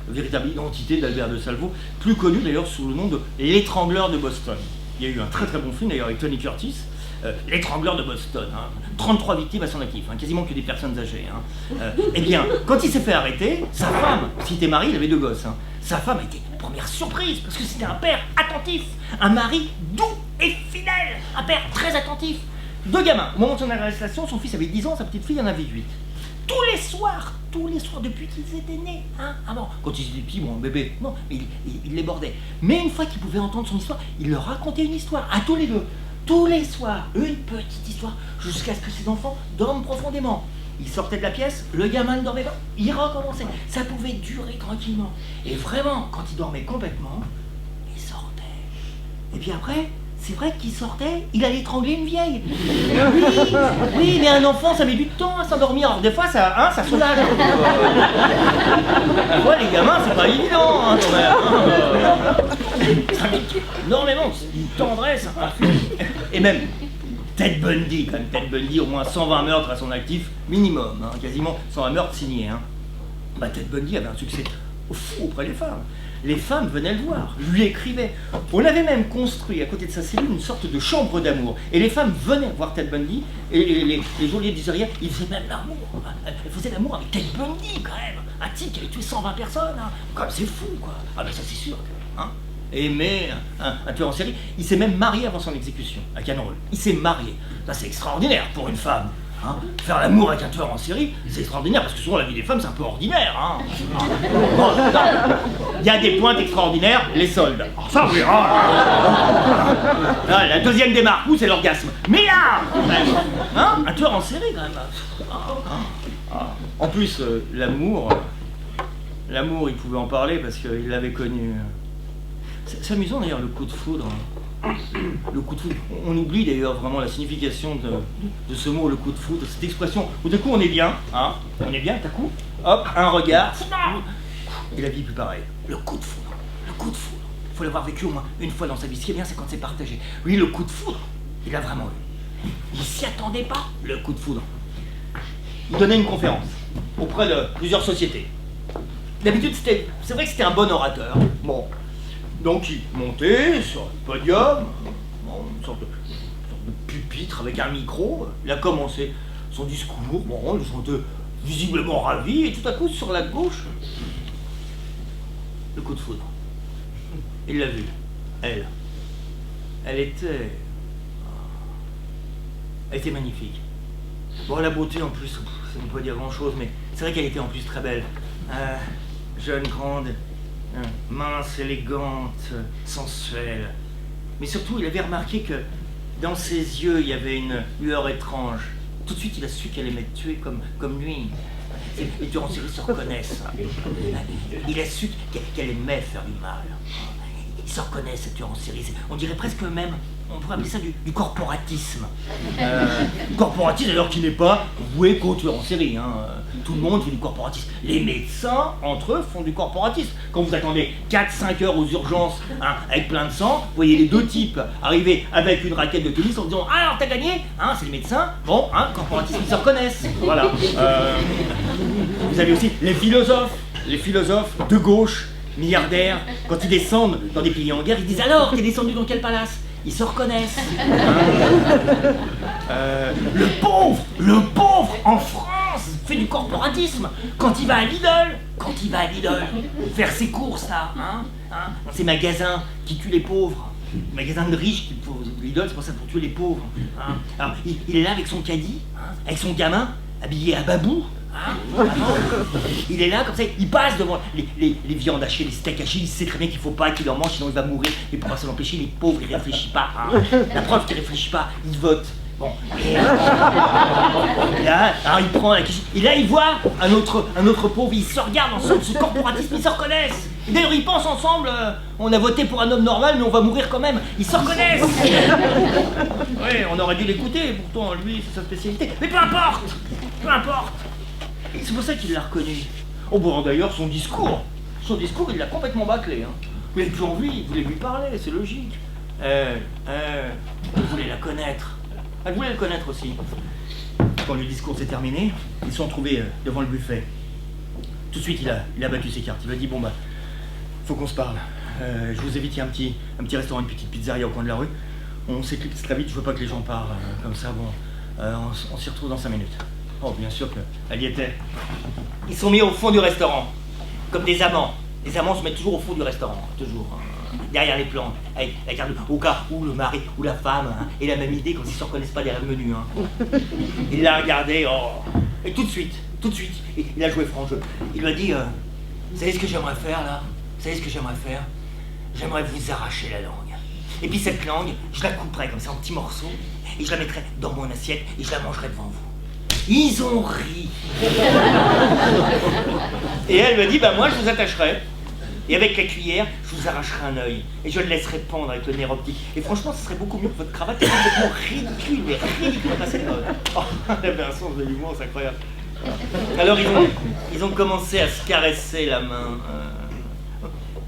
Speaker 1: véritable identité d'Albert de Salvo, plus connu d'ailleurs sous le nom de l'étrangleur de Boston. Il y a eu un très très bon film d'ailleurs avec Tony Curtis, l'étrangleur de Boston. 33 victimes à son actif, quasiment que des personnes âgées. Eh bien, quand il s'est fait arrêter, sa femme, s'il était marié, il avait 2 gosses, sa femme a été première surprise, parce que c'était un père attentif, un mari doux et fidèle, un père très attentif. 2 gamins. Au moment de son arrestation, son fils avait 10 ans, sa petite fille en avait 8. Tous les soirs, depuis qu'ils étaient nés. Avant, quand ils étaient petits, bon, bébé, non, il les bordait. Mais une fois qu'ils pouvaient entendre son histoire, il leur racontait une histoire, à tous les 2. Tous les soirs, une petite histoire, jusqu'à ce que ses enfants dorment profondément. Il sortait de la pièce, le gamin ne dormait pas, il recommençait. Ça pouvait durer tranquillement. Et vraiment, quand il dormait complètement, il sortait. Et puis après, c'est vrai qu'il sortait, il allait étrangler une vieille. Oui, mais un enfant, ça met du temps à s'endormir. Alors des fois, ça soulage. Des fois, les gamins, c'est pas évident, quand même. Ça met énormément, une tendresse. Et même Ted Bundy, quand même. Ted Bundy, au moins 120 meurtres à son actif, minimum, quasiment 120 meurtres signés. Ted Bundy avait un succès fou auprès des femmes. Les femmes venaient le voir, lui écrivaient. On avait même construit à côté de sa cellule une sorte de chambre d'amour. Et les femmes venaient voir Ted Bundy, et les geôliers disaient rien, ils faisaient même l'amour. Elles faisaient l'amour avec Ted Bundy, quand même. Un type qui avait tué 120 personnes. Quand même, c'est fou, quoi. Ah ben ça, c'est sûr. Aimé, un tueur en série. Il s'est même marié avant son exécution, à Cannes-Roule. Il s'est marié. Ça, c'est extraordinaire pour une femme. Faire l'amour avec un tueur en série, c'est extraordinaire, parce que souvent la vie des femmes, c'est un peu ordinaire. Bon, il y a des pointes extraordinaires, les soldes. Ça, on verra. La deuxième des marques, c'est l'orgasme. Mais là, un tueur en série, quand même. En plus, l'amour, il pouvait en parler parce qu'il l'avait connu. C'est amusant d'ailleurs, le coup de foudre. Le coup de foudre. On oublie d'ailleurs vraiment la signification de ce mot, le coup de foudre, cette expression où d'un coup on est bien, on est bien, et d'un coup, hop, un regard, et la vie est plus pareille. Le coup de foudre, il faut l'avoir vécu au moins une fois dans sa vie. Ce qui est bien, c'est quand c'est partagé. Oui, le coup de foudre, il l'a vraiment eu. Il s'y attendait pas, le coup de foudre. Il donnait une conférence auprès de plusieurs sociétés. D'habitude, c'est vrai que c'était un bon orateur. Bon. Donc il montait sur le podium, une sorte de pupitre avec un micro, il a commencé son discours, ils sont visiblement ravis, et tout à coup sur la gauche, le coup de foudre. Il l'a vu, elle était magnifique. Bon, la beauté en plus, ça ne veut pas dire grand chose, mais c'est vrai qu'elle était en plus très belle. Jeune, grande, mince, élégante, sensuelle. Mais surtout, il avait remarqué que dans ses yeux, il y avait une lueur étrange. Tout de suite, il a su qu'elle aimait tuer comme lui. Les tueurs en série se reconnaissent. Il a su qu'elle aimait faire du mal. Ils se reconnaissent, ces tueurs en série. On dirait presque même, on pourrait appeler ça du corporatisme. Corporatisme, alors qu'il n'est pas voué qu'aux tueurs en série. Tout le monde fait du corporatisme. Les médecins, entre eux, font du corporatisme. Quand vous attendez 4-5 heures aux urgences avec plein de sang, vous voyez les 2 types arriver avec une raquette de tennis en disant « Ah, alors t'as gagné ?» C'est les médecins. Bon, corporatisme, ils se reconnaissent. Voilà. Vous avez aussi les philosophes de gauche, milliardaires, quand ils descendent dans des pays en guerre, ils disent « Alors, t'es descendu dans quel palace ?» Ils se reconnaissent. Le pauvre, en France, fait du corporatisme. Quand il va à Lidl, faire ses courses, là, dans ces magasins qui tuent les pauvres, magasins de riches qui Lidl, c'est pour ça, pour tuer les pauvres. Alors, il est là avec son caddie, avec son gamin, habillé à babou. Il est là comme ça, il passe devant les viandes hachées, les steaks hachés, il sait très bien qu'il faut pas qu'il en mange, sinon il va mourir. Et pour pas se l'empêcher, les pauvres, il réfléchit pas. La preuve qu'il réfléchit pas, il vote. Bon. Et là, alors il prend la quiche. Et là, il voit un autre pauvre, ils se regardent ensemble, ce corporatisme, ils se reconnaissent. Et d'ailleurs, ils pensent ensemble, on a voté pour un homme normal, mais on va mourir quand même. Ils se reconnaissent. Oui, on aurait dû l'écouter, pourtant, lui, c'est sa spécialité. Mais peu importe. C'est pour ça qu'il l'a reconnu. Oh bon, d'ailleurs, son discours, il l'a complètement bâclé. Vous n'avez plus envie, vous voulez lui parler, c'est logique. Elle voulait la connaître. Elle voulait le connaître aussi. Quand le discours s'est terminé, ils se sont retrouvés devant le buffet. Tout de suite, il a battu ses cartes. Il a dit, bon bah, faut qu'on se parle. Je vous invite, il y a un petit restaurant, une petite pizzeria au coin de la rue. On s'éclipse très vite, je veux pas que les gens parlent comme ça, bon. On s'y retrouve dans 5 minutes. Oh, bien sûr qu'elle y était. Ils sont mis au fond du restaurant, comme des amants. Les amants se mettent toujours au fond du restaurant, toujours. Derrière les plantes, avec au cas où le mari ou la femme ait la même idée quand ils ne se reconnaissent pas derrière le menu. Il l'a regardé, oh. Et tout de suite, il a joué franc jeu. Il lui a dit, vous savez ce que j'aimerais faire là? Vous savez ce que j'aimerais faire? J'aimerais vous arracher la langue. Et puis cette langue, je la couperais comme ça en petits morceaux, et je la mettrais dans mon assiette, et je la mangerais devant vous. Ils ont ri. Et elle me dit, bah moi je vous attacherai, et avec la cuillère, je vous arracherai un œil, et je le laisserai pendre avec le nerf optique. Et franchement, ce serait beaucoup mieux que votre cravate, est complètement ridicule, mais ridicule à cette mode. Oh, elle avait un sens de l'humour, c'est incroyable. Alors ils ont commencé à se caresser la main.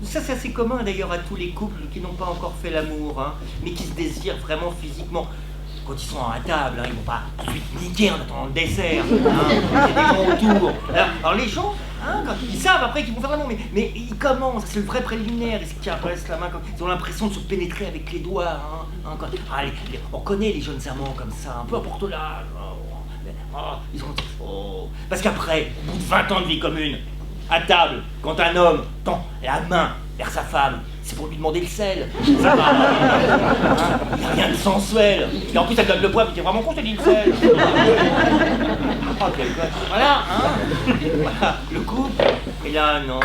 Speaker 1: Ça c'est assez commun d'ailleurs à tous les couples qui n'ont pas encore fait l'amour, mais qui se désirent vraiment physiquement. Quand ils sont à table, ils vont pas tout de suite niquer en attendant le dessert. Il y a des gens autour. Alors les gens, quand ils savent après qu'ils vont faire l'amour, mais ils commencent, c'est le vrai préliminaire, ils se caressent la main, ils ont l'impression de se pénétrer avec les doigts. On connaît les jeunes amants comme ça, un peu importe l'âge. Parce qu'après, au bout de 20 ans de vie commune, à table, quand un homme tend la main vers sa femme, c'est pour lui demander le sel. Ça va. Il n'y a rien de sensuel. Et en plus, elle donne le poivre, il est vraiment con, je te dis le sel. Voilà, voilà, le couple. Et là, non.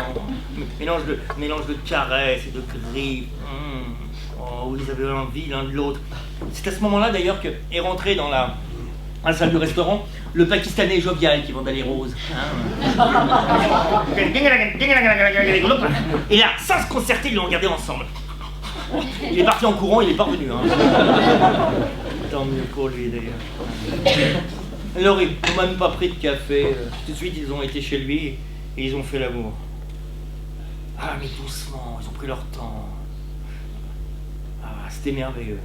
Speaker 1: Mélange de caresses et de griffes. Oh, ils avaient envie l'un de l'autre. C'est à ce moment-là, d'ailleurs, qu'est rentré dans la salle du restaurant, le Pakistanais jovial qui vendait les roses. Et là, sans se concerter, ils l'ont regardé ensemble. Il est parti en courant, il est pas revenu. Tant mieux pour lui d'ailleurs. Alors ils n'ont même pas pris de café. Tout de suite, ils ont été chez lui et ils ont fait l'amour. Ah, mais doucement, ils ont pris leur temps. Ah, c'était merveilleux.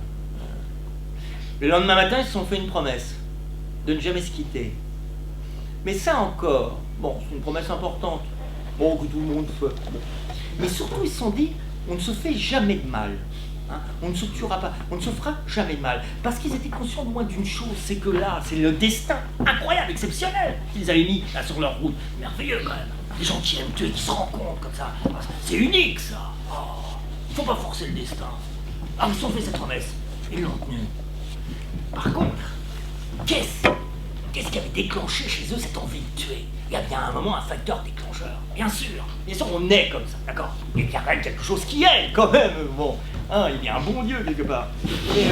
Speaker 1: Le lendemain matin, ils se sont fait une promesse de ne jamais se quitter. Mais ça encore, bon, c'est une promesse importante, bon, que tout le monde fait. Mais surtout, ils se sont dit, on ne se fait jamais de mal. On ne se tuera pas, on ne se fera jamais de mal. Parce qu'ils étaient conscients de moins d'une chose, c'est que là, c'est le destin incroyable, exceptionnel qu'ils avaient mis là sur leur route. Merveilleux quand même. Les gens qui aiment Dieu, qui se rencontrent comme ça. C'est unique ça. Oh, il ne faut pas forcer le destin. Alors ils se sont fait cette promesse, ils l'ont tenue. Par contre, qu'est-ce qui avait déclenché chez eux cette envie de tuer? Il y a bien un moment un facteur déclencheur, bien sûr, on est comme ça, d'accord? Il y a quand même quelque chose qui est, quand même, bon, il y a un bon Dieu quelque part. Et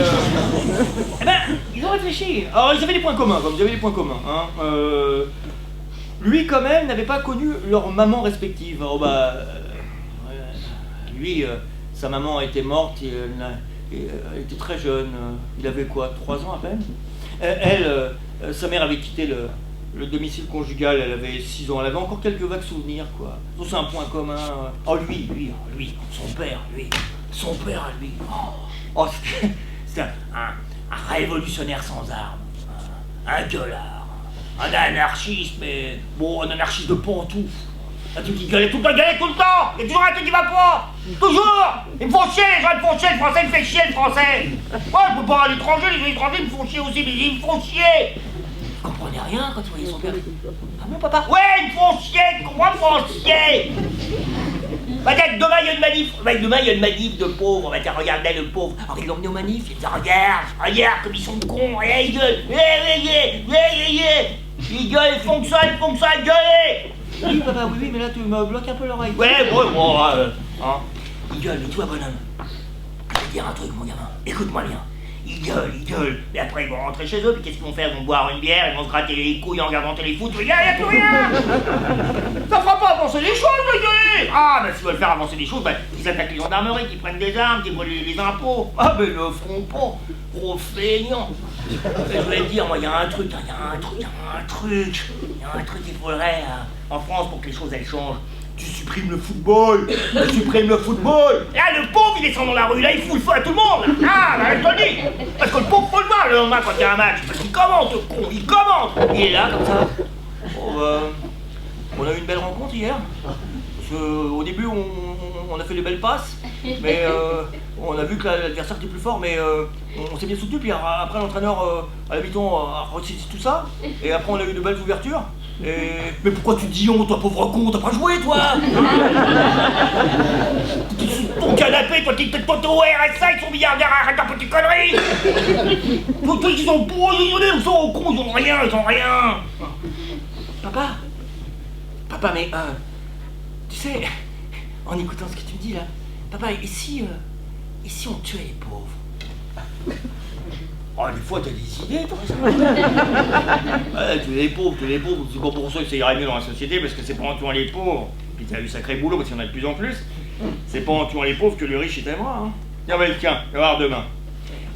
Speaker 1: eh ben, ils ont réfléchi. Alors ils avaient des points communs, comme vous avez des points communs, Lui quand même n'avait pas connu leur maman respective. Alors bah, lui, sa maman était morte, elle était très jeune, il avait quoi, 3 ans à peine? Sa mère avait quitté le domicile conjugal, elle avait 6 ans, elle avait encore quelques vagues souvenirs, quoi. Ça, c'est un point commun. Oh, lui, son père à lui. Oh, c'était un révolutionnaire sans armes, un gueulard, un anarchiste, mais bon, un anarchiste de pantoufle. Un truc qui gueulait tout le temps, il y a toujours un truc qui va pas. Toujours. Ils me font chier, les gens, ils me font chier, le français me fait chier, le français. Moi, je peux pas à l'étranger, les étrangers me font chier aussi, mais ils me font chier. Il comprenait rien quand il voyait son père. Ah bon, papa? Ouais, ils me font chier, tu comprends, ils me font chier. Bah tiens, demain il y a une manif. Demain il y a une manif de pauvres. Bah tiens, regardez le pauvre. Alors ils l'ont emmené aux manifs, il disait regarde comme ils sont cons. Et ils gueulent. Ils gueulent, ils font que ça, gueuler. Oui, papa, oui, mais là tu me bloques un peu l'oreille. Ouais, bon, Il gueule, mais toi, bonhomme, je vais te dire un truc, mon gamin. Écoute-moi bien. Ils gueulent. Mais après, ils vont rentrer chez eux, puis qu'est-ce qu'ils vont faire? Ils vont boire une bière, ils vont se gratter les couilles en regardant Téléfoot. Il y a plus rien. Ça fera pas avancer les choses, de gueuler. Ah, ben s'ils veulent faire avancer les choses, ben, ils attaquent les gendarmeries, qui prennent des armes, qui volent les impôts. Ah, ben, ils le feront pas. Gros feignant. Je voulais te dire, moi, il y a un truc qu'il faudrait en France pour que les choses elles changent. tu supprimes le football, tu supprimes le football. Et là, le pauvre, il descend dans la rue, là, il fout le feu à tout le monde. Là. Ah, bah, je te le dis. Parce que le pauvre, faut le voir le lendemain quand il y a un match. Parce qu'il commente, le con, il commente. Il est là, comme ça. Bon, on a eu une belle rencontre hier. Au début, on a fait des belles passes, mais on a vu que l'adversaire était plus fort, mais on s'est bien soutenu. Puis après, l'entraîneur, à la mi-temps, a ressaisi tout ça. Et après, on a eu de belles ouvertures. Mais pourquoi tu dis on, toi, pauvre con, t'as pas joué, toi? T'es sous ton canapé, toi, t'es peut-être pas au RSA, ils sont milliardaires, arrête ta petite connerie. Toi, ils sont ils sont au con, ils ont rien. Papa, mais tu sais, en écoutant ce que tu me dis là, papa, et si on tuait les pauvres? Oh, des fois t'as des idées, toi. Ouais, tuer les pauvres, c'est pas pour ça que ça irait mieux dans la société, parce que c'est pas en tuant les pauvres, puis t'as eu sacré boulot, parce qu'il y en a de plus en plus, c'est pas en tuant les pauvres que le riche il t'aimera, hein. Tiens, tiens, va voir demain.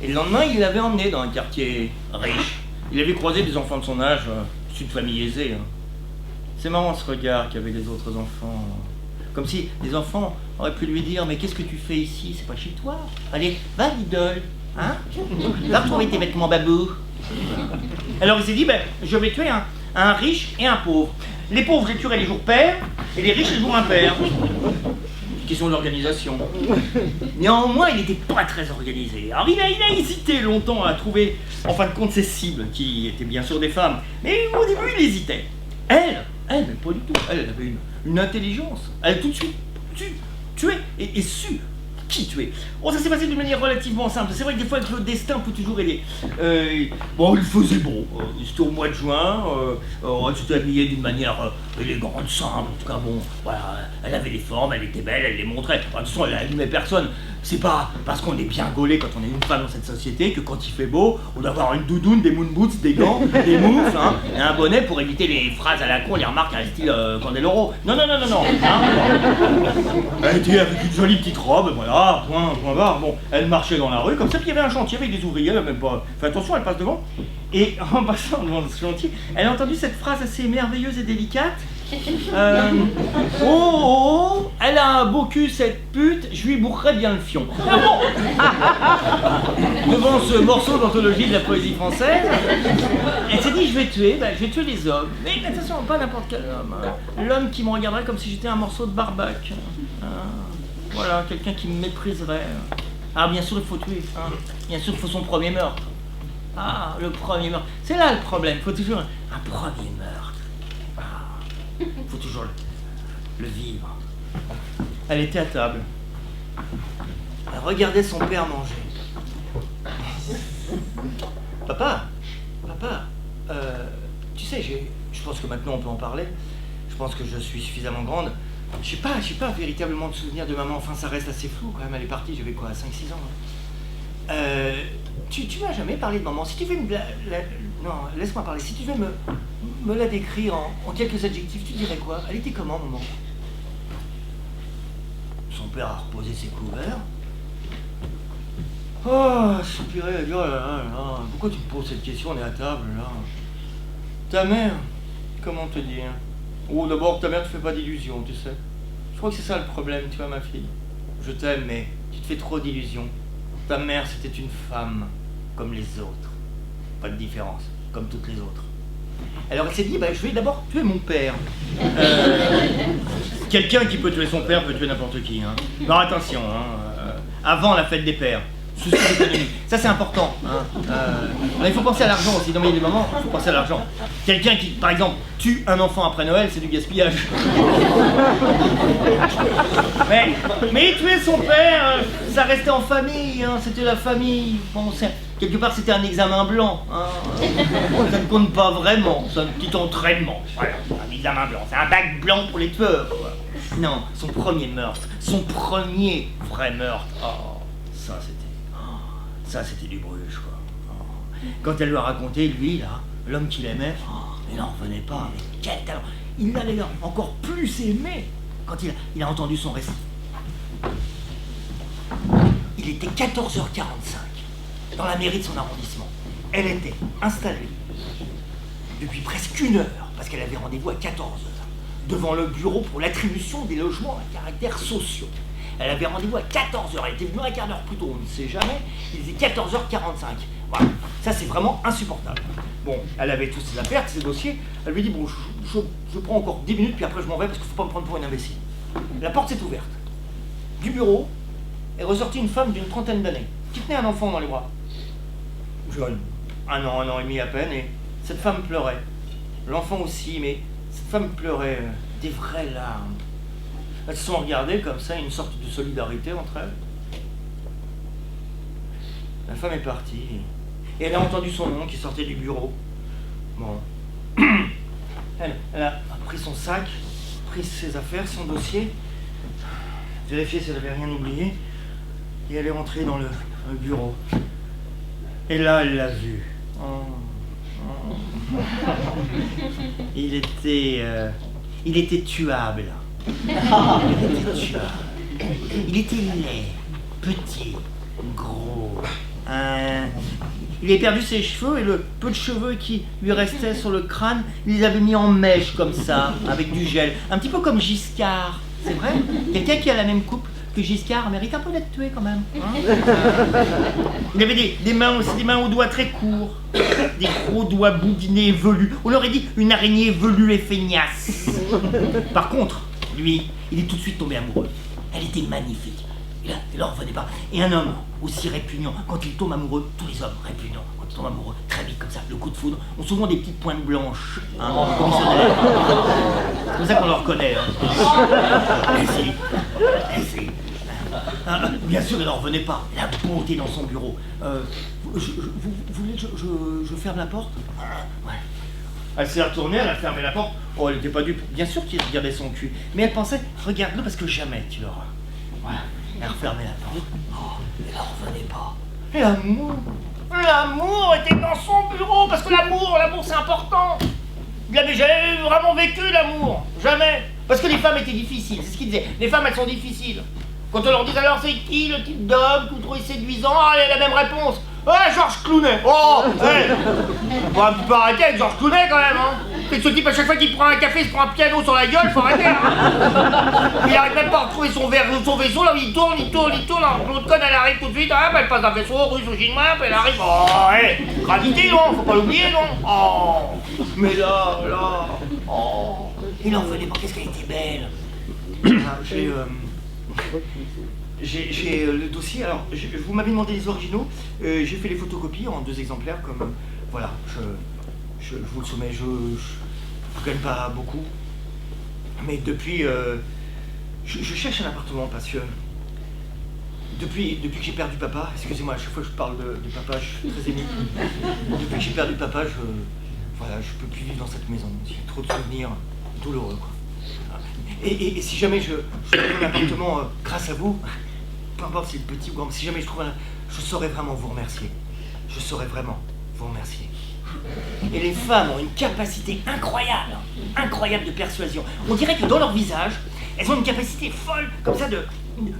Speaker 1: Et le lendemain, il l'avait emmené dans un quartier riche. Il avait croisé des enfants de son âge, issus de famille aisée, hein. C'est marrant ce regard qu'avaient les autres enfants. Comme si les enfants auraient pu lui dire « Mais qu'est-ce que tu fais ici? C'est pas chez toi. Allez, va l'idole, hein? Va retrouver tes vêtements babou. » Alors il s'est dit « Ben, je vais tuer un riche et un pauvre. Les pauvres, je les tuerai les jours pairs, et les riches les jours impairs. » Question d'organisation. Néanmoins, il n'était pas très organisé. Alors il a hésité longtemps à trouver, en fin de compte, ses cibles, qui étaient bien sûr des femmes. Mais au début, il hésitait. Elle, pas du tout. Elle avait une intelligence. Elle a tout de suite tué et su qui tuer. Oh, ça s'est passé d'une manière relativement simple. C'est vrai que des fois, le destin peut toujours aider. Bon, il faisait bon. C'était au mois de juin. Elle s'était habillée d'une manière élégante, simple. En tout cas, bon, voilà. Elle avait les formes, elle était belle, elle les montrait. Enfin, de toute façon, elle n'allumait personne. C'est pas parce qu'on est bien gaulé quand on est une femme dans cette société que quand il fait beau, on doit avoir une doudoune, des moon boots, des gants, des moufles, hein, et un bonnet pour éviter les phrases à la con, les remarques à la style Candeloro. Non. Hein. Elle était avec une jolie petite robe, voilà, point barre. Bon, elle marchait dans la rue comme ça, puis il y avait un chantier avec des ouvriers, elle a même pas fait attention, elle passe devant. Et en passant devant ce chantier, elle a entendu cette phrase assez merveilleuse et délicate. Oh, elle a un beau cul cette pute, je lui bourrerai bien le fion. Ah bon. Devant ce morceau d'anthologie de la poésie française, elle s'est dit je vais tuer les hommes. Mais attention, pas n'importe quel homme. Hein. L'homme qui me regarderait comme si j'étais un morceau de barbac. Voilà, quelqu'un qui me mépriserait. Ah bien sûr il faut tuer, hein. Bien sûr il faut son premier meurtre. Ah, le premier meurtre. C'est là le problème, il faut toujours un premier meurtre. Il faut toujours le vivre. Elle était à table. Elle regardait son père manger. Papa, tu sais, je pense que maintenant on peut en parler. Je pense que je suis suffisamment grande. Je sais pas véritablement de souvenir de maman. Enfin, ça reste assez flou quand même. Elle est partie, j'avais quoi, 5-6 ans. Tu m'as jamais parlé de maman. Si tu veux non, laisse-moi parler. Si tu veux me la décrire en quelques adjectifs, tu dirais quoi? Elle était comment, maman? Son père a reposé ses couverts. Oh, soupirer, elle dit, oh là, pourquoi tu me poses cette question? On est à table, là. Ta mère, comment te dire? Oh, d'abord, ta mère te fait pas d'illusions, tu sais. Je crois que c'est ça le problème, tu vois, ma fille. Je t'aime, mais tu te fais trop d'illusions. Ta mère, c'était une femme, comme les autres. Pas de différence, comme toutes les autres. Alors elle s'est dit, je vais d'abord tuer mon père. Quelqu'un qui peut tuer son père peut tuer n'importe qui. Hein. Alors attention, avant la fête des pères, souci d'économie. Ça c'est important. Hein. Il faut penser à l'argent aussi. Dans les moments, il faut penser à l'argent. Quelqu'un qui, par exemple, tue un enfant après Noël, c'est du gaspillage. mais tuer son père, ça restait en famille. Hein. C'était la famille. Bon, quelque part, c'était un examen blanc. Hein. Ça ne compte pas vraiment. C'est un petit entraînement. Voilà, un examen blanc. C'est un bac blanc pour les tueurs. Quoi. Non, son premier meurtre. Son premier vrai meurtre. Oh, ça c'était du Bruges, quoi. Oh. Quand elle lui a raconté, lui, là, l'homme qu'il aimait, il n'en revenait pas. Mais quel talent! Il l'allait encore plus aimé quand il a entendu son récit. Il était 14h45 dans la mairie de son arrondissement. Elle était installée depuis presque 1 heure, parce qu'elle avait rendez-vous à 14h, devant le bureau pour l'attribution des logements à caractère sociaux. Elle avait rendez-vous à 14 h, elle était venue un quart d'heure plus tôt, on ne sait jamais, il était 14 h 45. Voilà, ça c'est vraiment insupportable. Bon, elle avait toutes ses affaires, ses dossiers, elle lui dit, bon, je prends encore 10 minutes, puis après je m'en vais parce qu'il ne faut pas me prendre pour une imbécile. La porte s'est ouverte. Du bureau est ressortie une femme d'une trentaine d'années, qui tenait un enfant dans les bras. Jeune, un an et demi à peine, et cette femme pleurait. L'enfant aussi, mais cette femme pleurait des vraies larmes. Elles se sont regardées comme ça, une sorte de solidarité entre elles. La femme est partie, et elle a entendu son nom qui sortait du bureau. Bon. Elle a pris son sac, pris ses affaires, son dossier, vérifié si elle n'avait rien oublié, et elle est rentrée dans le bureau. Et là, elle l'a vu. Il était tuable. Il était laid, petit, gros. Il avait perdu ses cheveux et le peu de cheveux qui lui restaient sur le crâne, il les avait mis en mèche comme ça, avec du gel. Un petit peu comme Giscard, c'est vrai. Quelqu'un qui a la même coupe que Giscard mérite un peu d'être tué quand même. Hein. Il avait des mains aussi, des mains aux doigts très courts, des gros doigts boudinés et velus. On aurait dit une araignée velue et feignasse. Par contre, lui, il est tout de suite tombé amoureux. Elle était magnifique. Il n'en revenait pas. Et un homme aussi répugnant, quand il tombe amoureux, tous les hommes répugnants, quand ils tombent amoureux, très vite comme ça, le coup de foudre, ont souvent des petites pointes blanches, hein, comme ils se lèvent. C'est comme ça qu'on le reconnaît. Bien sûr, il n'en revenait pas. La beauté dans son bureau. Vous voulez que je ferme la porte? Ouais. Elle s'est retournée, elle a fermé la porte. Oh, elle n'était pas dupe. Bien sûr qu'il regardait son cul. Mais elle pensait, regarde-le parce que jamais tu l'auras. Voilà. Elle a refermé la porte. Oh, elle n'en revenait pas. L'amour était dans son bureau, parce que l'amour c'est important. Il n'avait jamais vraiment vécu l'amour. Jamais. Parce que les femmes étaient difficiles, c'est ce qu'il disait. Les femmes, elles sont difficiles. Quand on leur dit alors c'est qui le type d'homme que vous trouvez séduisant, elle a la même réponse. Georges Clooney. Oh, hey. Faut un petit peu arrêter avec Georges Clooney quand même, hein. C'est que ce type, à chaque fois qu'il prend un café, il se prend un piano sur la gueule, faut arrêter, hein. Il arrive même pas à retrouver son vaisseau, là, il tourne, alors l'autre conne, elle arrive tout de suite, elle passe d'un vaisseau russe au chinois, puis elle arrive, oh, hey, gravité, non, faut pas l'oublier, non. Oh, mais là, oh, il en revenait pas, qu'est-ce qu'elle était belle. J'ai le dossier, alors vous m'avez demandé les originaux, j'ai fait les photocopies en 2 exemplaires, comme, voilà, je vous le soumets, je gagne pas beaucoup, mais depuis, je cherche un appartement parce que, depuis que j'ai perdu papa, excusez-moi, à chaque fois que je parle de papa, je suis très ému, depuis que j'ai perdu papa, je peux plus vivre dans cette maison, j'ai trop de souvenirs douloureux, quoi. Et si jamais je trouve un appartement grâce à vous, peu importe si c'est petit ou grand, si jamais je saurais vraiment vous remercier. Je saurais vraiment vous remercier. Et les femmes ont une capacité incroyable de persuasion. On dirait que dans leur visage, elles ont une capacité folle, comme ça, de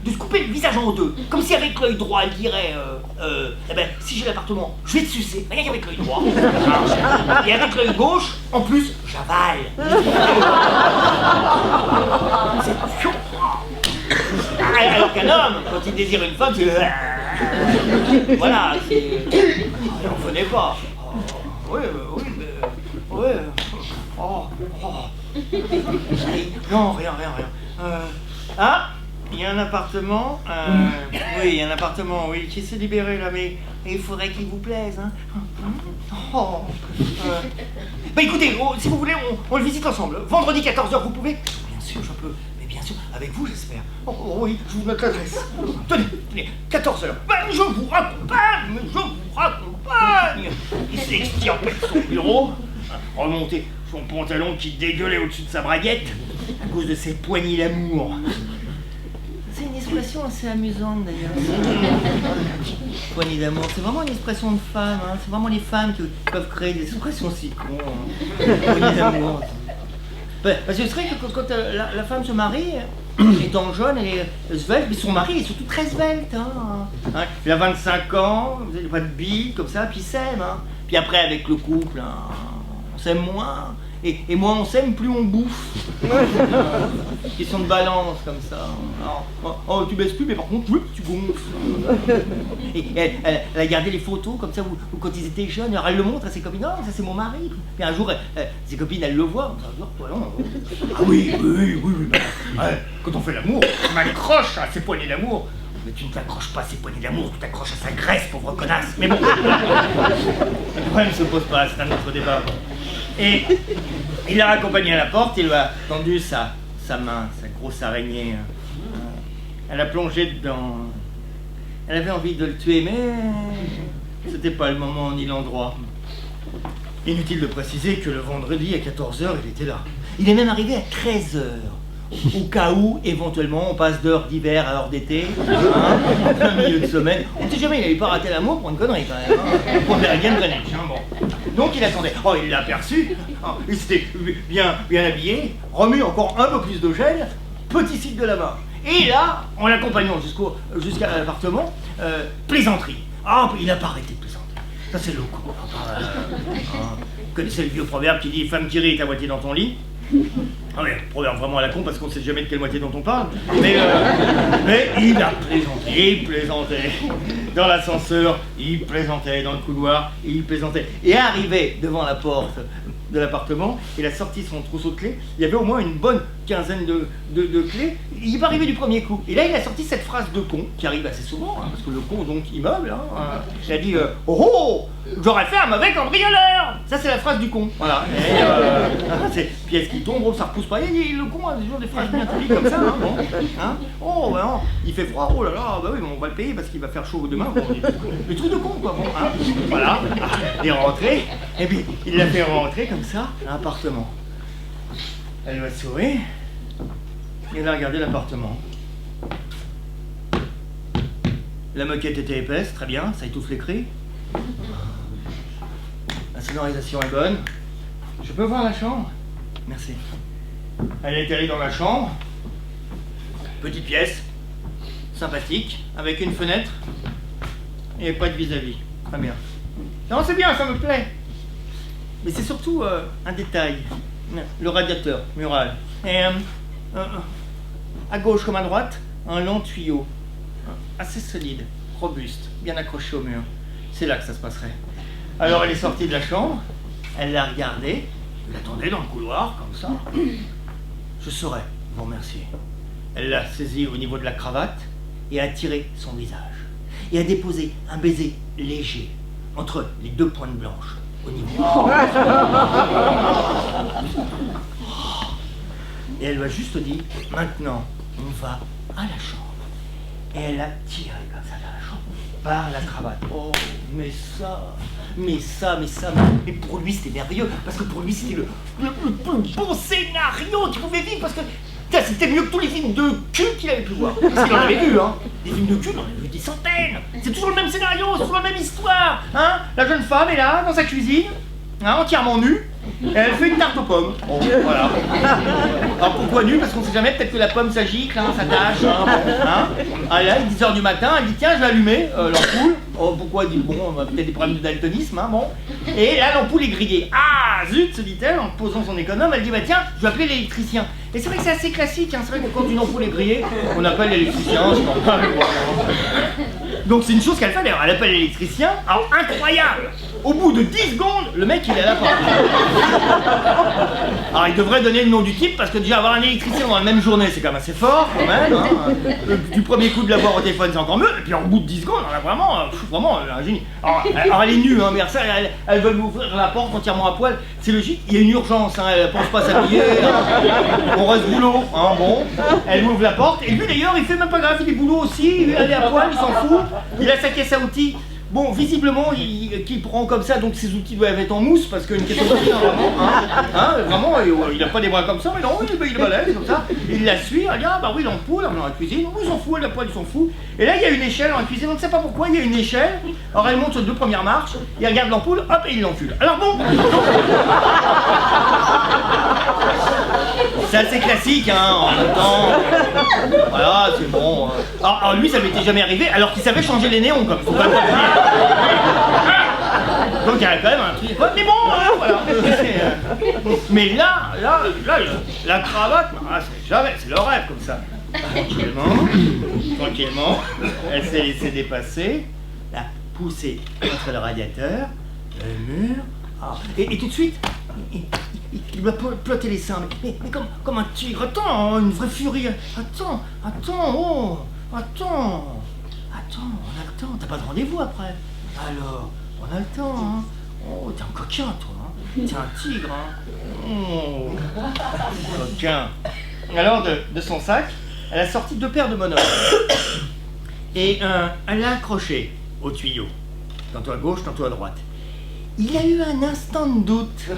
Speaker 1: se couper le visage en deux. Comme si avec l'œil droit, elle dirait, si j'ai l'appartement, je vais te sucer, rien qu'avec l'œil droit. Et avec l'œil gauche, en plus, j'avale. C'est chaud. Alors qu'un homme, quand il désire une femme, c'est... Voilà, c'est... Il n'en venait pas. Oui, mais... Non, rien. Il y a un appartement, oui, il y a un appartement, oui, qui s'est libéré là, mais il faudrait qu'il vous plaise, hein. Écoutez, si vous voulez, on le visite ensemble. Vendredi 14 h, vous pouvez? Bien sûr, je peux. Mais bien sûr, avec vous, j'espère. Oh oui, je vous note l'adresse. Tenez, 14 h. Je vous raccompagne. Il s'est extirpé de son bureau, remonté son pantalon qui dégueulait au-dessus de sa braguette, à cause de ses poignées d'amour. C'est une expression assez amusante d'ailleurs. Poignée d'amour, c'est vraiment une expression de femme, hein. C'est vraiment les femmes qui peuvent créer des expressions si cons. Hein. Poignée d'amour. Parce que c'est vrai que quand la femme se marie, étant jeune, elle est svelte, mais son mari est surtout très svelte. Hein. Il a 25 ans, vous n'avez pas de bille, comme ça, puis il s'aime. Hein. Puis après, avec le couple, on s'aime moins. Et moins on s'aime, plus on bouffe. Question de balance, comme ça. Alors, tu baisses plus, mais par contre, tu gonfles. Et elle a gardé les photos, comme ça, où quand ils étaient jeunes, alors elle le montre à ses copines. Non, ça c'est mon mari. Puis un jour, ses copines, elles le voient. Ça veut dire, toi, non. Ah oui. Quand on fait l'amour, on m'accroche à ses poignées d'amour. Mais tu ne t'accroches pas à ses poignées d'amour, tu t'accroches à sa graisse, pauvre connasse. Mais bon, le problème ne se pose pas, c'est un autre débat. Et il l'a raccompagnée à la porte, il lui a tendu sa main, sa grosse araignée. Elle a plongé dedans. Elle avait envie de le tuer, mais c'était pas le moment ni l'endroit. Inutile de préciser que le vendredi à 14h, il était là. Il est même arrivé à 13h. Au cas où, éventuellement, on passe d'heure d'hiver à heure d'été, en plein milieu de semaine. On ne sait jamais, il n'avait pas raté l'amour pour une connerie quand même. Pour Bergen Greenwich, bon. Donc il attendait. Oh, il l'a aperçu. Il s'était bien habillé, remis encore un peu plus de gel, petit cycle de lavage. Et là, en l'accompagnant jusqu'à l'appartement, plaisanterie. Ah, il n'a pas arrêté de plaisanter. Ça, c'est loco. Vous connaissez le vieux proverbe qui dit « Femme qui rit est à moitié dans ton lit ». Ah oui, proverbe vraiment à la con parce qu'on ne sait jamais de quelle moitié dont on parle. Mais il a plaisanté, il plaisantait. Dans l'ascenseur, il plaisantait. Dans le couloir, il plaisantait. Et arrivé devant la porte de l'appartement, il a sorti son trousseau de clés. Il y avait au moins une bonne quinzaine de clés. Il n'est pas arrivé du premier coup. Et là, il a sorti cette phrase de con, qui arrive assez souvent, parce que le con, donc, il meuble. Il a dit oh, j'aurais fait un mauvais cambrioleur. Ça, c'est la phrase du con. Voilà. C'est pièce qui tombe, ça repousse pas. Le con a toujours des phrases bien polies comme ça. Bon. Oh, bah non, il fait froid. Oh là là, bah oui, on va le payer parce qu'il va faire chaud demain. Bon, le truc de con, quoi. Bon, voilà. Il est rentré. Et puis, il l'a fait rentrer comme ça à l'appartement. Elle va sourire. Et elle a regardé l'appartement. La moquette était épaisse, très bien, ça étouffe les cris. La sonorisation est bonne. Je peux voir la chambre? Merci. Elle est allée dans la chambre. Petite pièce, sympathique, avec une fenêtre et pas de vis-à-vis. Très bien. Non, c'est bien, ça me plaît. Mais c'est surtout un détail. Le radiateur mural. Et à gauche comme à droite, un long tuyau. Assez solide, robuste, bien accroché au mur. C'est là que ça se passerait. Alors elle est sortie de la chambre, elle l'a regardé, elle l'attendait dans le couloir, comme ça. Je saurais vous remercier. Elle l'a saisi au niveau de la cravate et a tiré son visage. Et a déposé un baiser léger entre les deux pointes blanches au niveau. Et elle lui a juste dit, maintenant, on va à la chambre. Et elle a tiré comme ça dans la chambre, par la cravate. Oh, mais pour lui c'était merveilleux, parce que pour lui c'était le plus bon scénario qu'il pouvait vivre, parce que c'était mieux que tous les films de cul qu'il avait pu voir. Parce qu'il en avait vu, hein. Des films de cul, il en avait vu des centaines. C'est toujours le même scénario, c'est toujours la même histoire, hein. La jeune femme est là, dans sa cuisine, hein, entièrement nue. Et elle fait une tarte aux pommes. Bon, voilà. Alors pourquoi nu? Parce qu'on sait jamais, peut-être que la pomme ça gicle, hein, ça tâche. Hein. Ah là, il est 10h du matin, elle dit tiens, je vais allumer l'ampoule. Oh, pourquoi? Elle dit bon, on a peut-être des problèmes de daltonisme, hein, bon. Et là, l'ampoule est grillée. Ah, zut, se dit-elle, en posant son économe, elle dit bah tiens, je vais appeler l'électricien. Et c'est vrai que c'est assez classique, hein, c'est vrai que quand une ampoule est grillée, on appelle l'électricien, c'est normal. Donc c'est une chose qu'elle fait d'ailleurs, elle appelle l'électricien. Alors incroyable, au bout de 10 secondes, le mec il est à la porte. Alors il devrait donner le nom du type parce que déjà avoir un électricien dans la même journée c'est quand même assez fort quand même. Hein. Du premier coup de l'avoir au téléphone c'est encore mieux. Et puis au bout de 10 secondes on a vraiment un génie. Alors elle est nue, hein, mais ça, elle veut m'ouvrir la porte entièrement à poil. C'est logique, il y a une urgence, hein, elle pense pas s'habiller. On reste boulot, hein, bon. Elle m'ouvre la porte et lui d'ailleurs il fait même pas grave, il est boulot aussi, il est à poil, il s'en fout. Il a sa caisse à outils. Bon, visiblement, qu'il prend comme ça, donc ses outils doivent être en mousse, parce qu'une caisse à outils, vraiment, il a pas des bras comme ça, mais non, il est balèze, comme ça. Il la suit, elle dit, ah bah oui, l'ampoule, dans la cuisine, il s'en fout, elle a poil, il s'en fout. Et là, il y a une échelle dans la cuisine, on ne sait pas pourquoi, il y a une échelle. Alors elle monte sur 2 premières marches, il regarde l'ampoule, hop, et il l'encule. Alors bon, c'est assez classique, hein, en même temps. Voilà, c'est bon. Alors lui, ça m'était jamais arrivé, alors qu'il savait changer les néons, comme faut pas le dire. Donc il y a quand même un truc. Mais bon, voilà. Mais là, la cravate, ah, c'est jamais, c'est le rêve comme ça. Tranquillement, elle s'est laissée dépasser, l'a poussée contre le radiateur, le mur, et tout de suite, il m'a ploté les seins, mais comme un tigre. Attends, une vraie furie. Attends, on a le temps, t'as pas de rendez-vous après. Alors, on a le temps, hein. Oh, t'es un coquin, toi, hein. T'es un tigre, hein. Oh, coquin. Alors, de son sac, elle a sorti 2 paires de monocles. Et elle l'a accroché au tuyau. Tantôt à gauche, tantôt à droite. Il a eu un instant de doute.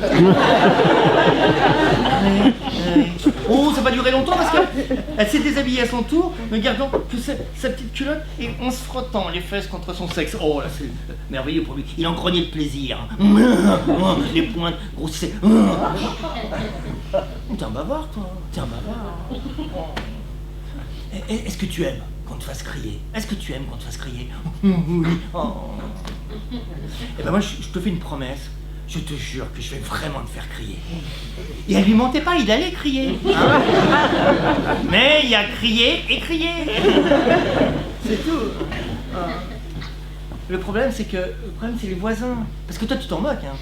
Speaker 1: Oh, ça va durer longtemps parce qu'elle s'est déshabillée à son tour, ne gardant que sa petite culotte et en se frottant les fesses contre son sexe. Oh là, c'est merveilleux pour lui. Il en grognait de plaisir. Les pointes grossissaient. T'es un bavard, toi. T'es un bavard. Est-ce que tu aimes qu'on te fasse crier? Est-ce que tu aimes qu'on te fasse crier? Oui. Oh. Eh ben moi, je te fais une promesse. Je te jure que je vais vraiment te faire crier. Et elle lui mentait pas, il allait crier. Hein. Mais il a crié et crié. C'est tout. Le problème, c'est les voisins. Parce que toi, tu t'en moques. Hein.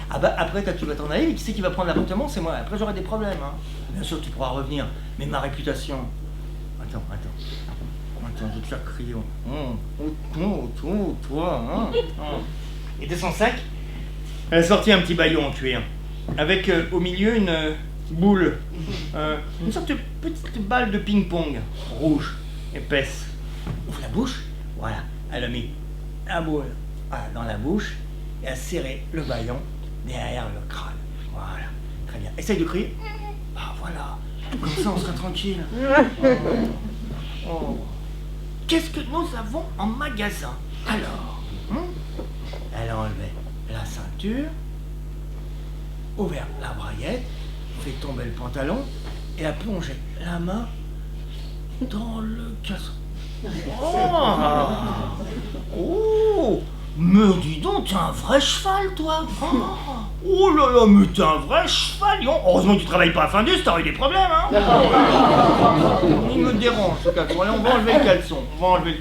Speaker 1: Ah bah après, tu vas t'en aller, mais qui c'est qui va prendre l'appartement? C'est moi. Après, j'aurai des problèmes. Hein. Bien sûr, tu pourras revenir. Mais ma réputation... Attends, je vais te faire crier. Toi, hein. Et de son sac, elle a sorti un petit bâillon en cuir, avec au milieu une boule, une sorte de petite balle de ping-pong, rouge, épaisse. Ouvre la bouche, voilà, elle a mis la boule dans la bouche, et a serré le bâillon derrière le crâne. Voilà, très bien. Essaye de crier. Ah voilà, comme ça on sera tranquille. Oh. Qu'est-ce que nous avons en magasin? Alors, elle a enlevé la ceinture, ouvert la braguette, fait tomber le pantalon et a plongé la main dans le casson. Oh, mais dis donc, t'es un vrai cheval, toi. Oh là là, mais t'es un vrai cheval. Heureusement que tu travailles pas à fin d'us, t'aurais eu des problèmes, hein. Il me dérange, ce caleçon. Allez, on va enlever le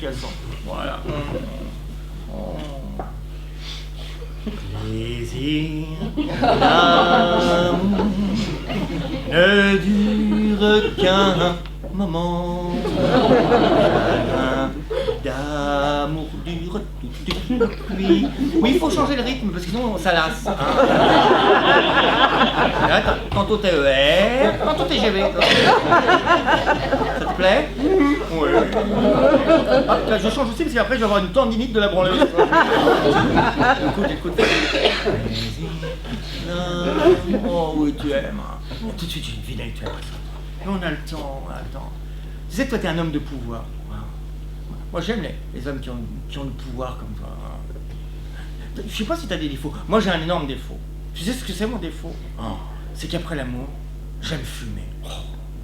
Speaker 1: caleçon. Voilà. Plaisir, l'amour ne dure qu'un moment. D'amour dure toute nuit. Oui, il faut changer le rythme parce que sinon ça lasse. Hein. Attends, tantôt TER, tantôt TGV. Ça te plaît? Oui. Ah, je change aussi parce qu'après je vais avoir une tendinite de la branleuse. Écoute. Oh oui, tu aimes. Tout de suite, j'ai une vilaine, tu aimes ça. On a le temps. Tu sais que toi, t'es un homme de pouvoir. Moi, j'aime les hommes qui ont le pouvoir comme toi. Je sais pas si t'as des défauts. Moi, j'ai un énorme défaut. Tu sais ce que c'est, mon défaut? C'est qu'après l'amour, j'aime fumer.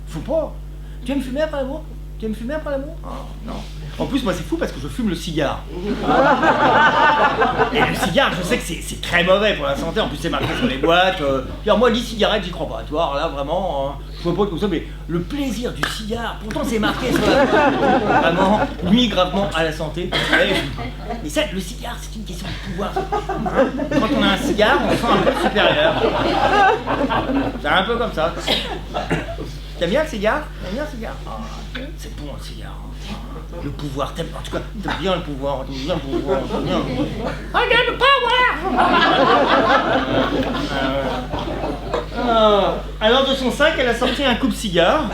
Speaker 1: Faut pas. Tu aimes fumer après l'amour? Non. En plus, moi, c'est fou parce que je fume le cigare. Et le cigare, je sais que c'est très mauvais pour la santé. En plus, c'est marqué sur les boîtes. Alors moi, l'e-cigarette, j'y crois pas. Tu vois, là, vraiment, je vois pas comme ça, mais le plaisir du cigare, pourtant, c'est marqué sur la boîte. Vraiment, nuit gravement à la santé. Mais ça, le cigare, c'est une question de pouvoir. Quand on a un cigare, on se sent un peu supérieur. C'est un peu comme ça. T'aimes bien le cigare? C'est bon le cigare. Le pouvoir, en tout cas, t'aimes bien le pouvoir. I got the power! Alors de son sac, elle a sorti un coupe-cigare.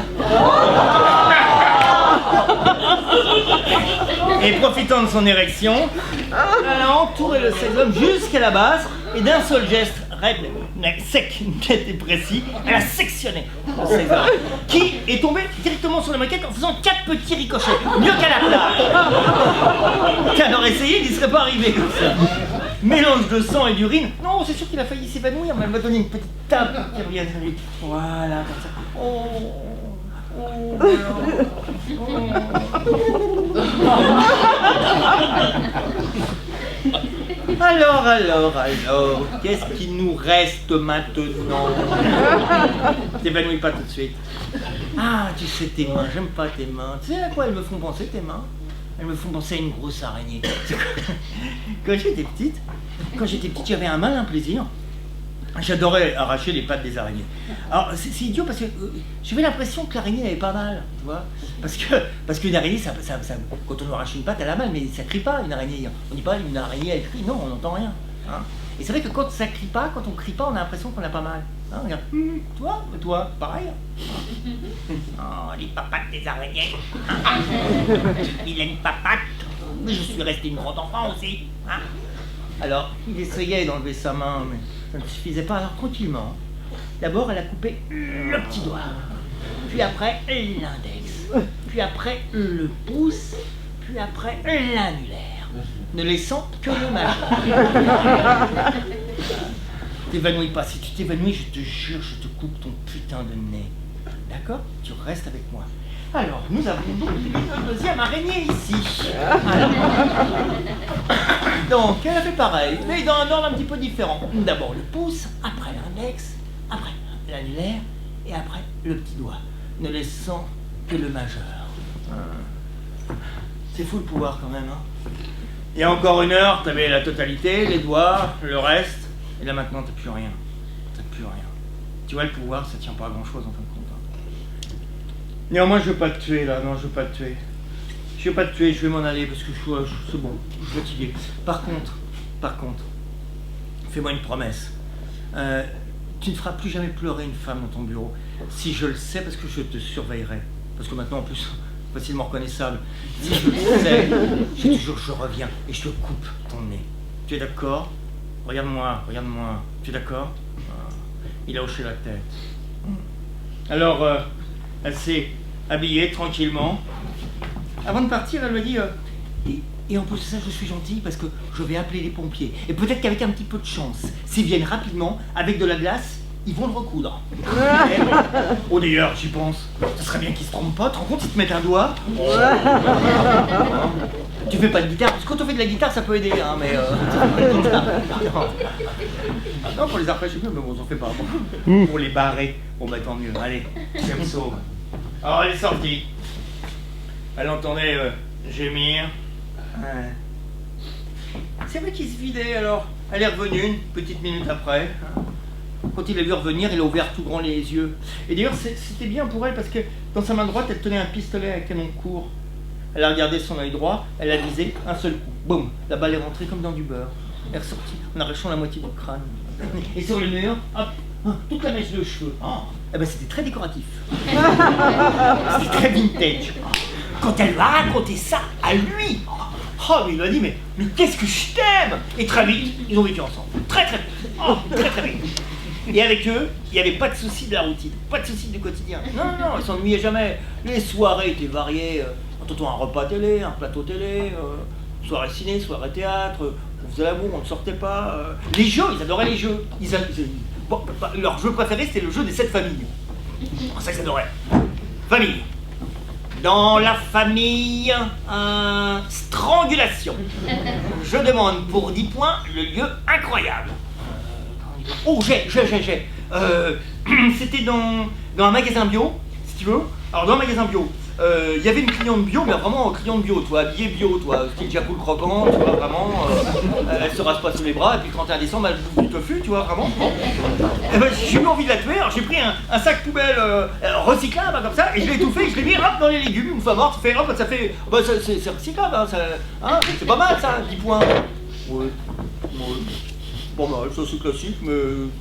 Speaker 1: Et profitant de son érection, elle a entouré le sésame jusqu'à la base et d'un seul geste raide, sec, net et précis, elle a sectionné le sésame qui est tombé directement sur la maquette en faisant 4 petits ricochets, mieux qu'à la plage. Alors essayé, il n'y serait pas arrivé comme ça. Mélange de sang et d'urine. Non, c'est sûr qu'il a failli s'évanouir, mais elle m'a donné une petite tape qui revient à lui. Voilà, comme ça. Alors, qu'est-ce qu'il nous reste maintenant? T'évanouis pas tout de suite. Ah, tu sais, tes mains, j'aime pas tes mains. Tu sais à quoi elles me font penser, tes mains? Elles me font penser à une grosse araignée. Quand j'étais petite, j'avais un malin plaisir. J'adorais arracher les pattes des araignées. Alors, c'est idiot parce que j'avais l'impression que l'araignée avait pas mal, tu vois. Parce qu'une araignée, quand on arrache une patte, elle a mal, mais ça crie pas, une araignée. On dit pas, une araignée, elle crie. Non, on n'entend rien. Hein. Et c'est vrai que quand ça crie pas, quand on crie pas, on a l'impression qu'on a pas mal. Hein, on regarde, toi, pareil. Oh, les papates des araignées. Il a une papate. Mais je suis resté une grande enfant aussi. Hein. Alors, il essayait d'enlever sa main, mais ça ne suffisait pas. Alors, tranquillement, d'abord, elle a coupé le petit doigt, puis après, l'index, puis après, le pouce, puis après, l'annulaire, ne laissant que le majeur. T'évanouis pas. Si tu t'évanouis, je te jure, je te coupe ton putain de nez. D'accord? Tu restes avec moi. Alors, nous avons donc une deuxième araignée ici. Alors, donc, elle a fait pareil, mais dans un ordre un petit peu différent. D'abord le pouce, après l'index, après l'annulaire, et après le petit doigt, ne laissant que le majeur. C'est fou le pouvoir quand même, hein. Il y a encore une heure, t'avais la totalité, les doigts, le reste, et là maintenant t'as plus rien. T'as plus rien. Tu vois, le pouvoir, ça tient pas à grand chose en fin de compte. Néanmoins, je veux pas te tuer là, non, je veux pas te tuer. Je veux pas te tuer, je vais m'en aller parce que c'est bon, je suis fatigué. Par contre, fais-moi une promesse. Tu ne feras plus jamais pleurer une femme dans ton bureau. Si je le sais, parce que je te surveillerai. Parce que maintenant, en plus, facilement reconnaissable. Si je le sais, je reviens et je te coupe ton nez. Tu es d'accord? Regarde-moi. Tu es d'accord? Il a hoché la tête. Alors, elle s'est habillée tranquillement. Avant de partir, elle m'a dit et en plus de ça, je suis gentille parce que je vais appeler les pompiers. Et peut-être qu'avec un petit peu de chance, s'ils viennent rapidement, avec de la glace, ils vont le recoudre. Oh d'ailleurs, j'y pense. Ça serait bien qu'ils se trompent pas. Tu te rends compte, ils te mettent un doigt. Tu fais pas de guitare, parce que quand on fait de la guitare, ça peut aider, hein, mais non, pour les arpèges, mais bon, j'en fais pas. Pour les barrer, bon bah tant mieux. Allez, je me sauve. Alors elle est sortie. Elle entendait gémir. C'est vrai qu'il se vidait alors. Elle est revenue une petite minute après. Quand il l'a vu revenir, il a ouvert tout grand les yeux. Et d'ailleurs, c'était bien pour elle parce que dans sa main droite, elle tenait un pistolet à canon court. Elle a regardé son œil droit, elle a visé un seul coup. Boum, la balle est rentrée comme dans du beurre. Elle est ressortie en arrachant la moitié du crâne. Et sur le mur, hop, toute la mèche de cheveux. Eh ben, c'était très décoratif. C'était très vintage. Quand elle m'a raconté ça à lui, mais il m'a dit, mais qu'est-ce que je t'aime! Et très vite, ils ont vécu ensemble. Très vite. Très vite. Et avec eux, il n'y avait pas de souci de la routine, pas de souci du quotidien. Non, ils s'ennuyaient jamais. Les soirées étaient variées. Tantôt un repas télé, un plateau télé, soirée ciné, soirée théâtre, on faisait l'amour, on ne sortait pas. Les jeux, ils adoraient les jeux. Bon, leur jeu préféré, c'était le jeu des 7 familles. Ça, ils adoraient. Famille. Dans la famille, strangulation. Je demande pour 10 points le lieu incroyable. Oh, j'ai. C'était dans un magasin bio, si tu veux. Alors, dans un magasin bio, il y avait une cliente bio, mais vraiment cliente bio, toi, habillée bio, toi, style Jacoul croquant, tu vois, vraiment. Elle se rase pas sous les bras, et puis le 31 décembre, elle bouffe du tofu, tu vois, vraiment. Bon. J'ai eu envie de la tuer, alors j'ai pris un sac poubelle recyclable, comme ça, et je l'ai étouffé, et je l'ai mis hop, dans les légumes, une fois morte, ça fait. Bah, c'est recyclable, hein, c'est pas mal, ça, 10 points. Ouais. Pas mal, ça c'est classique, mais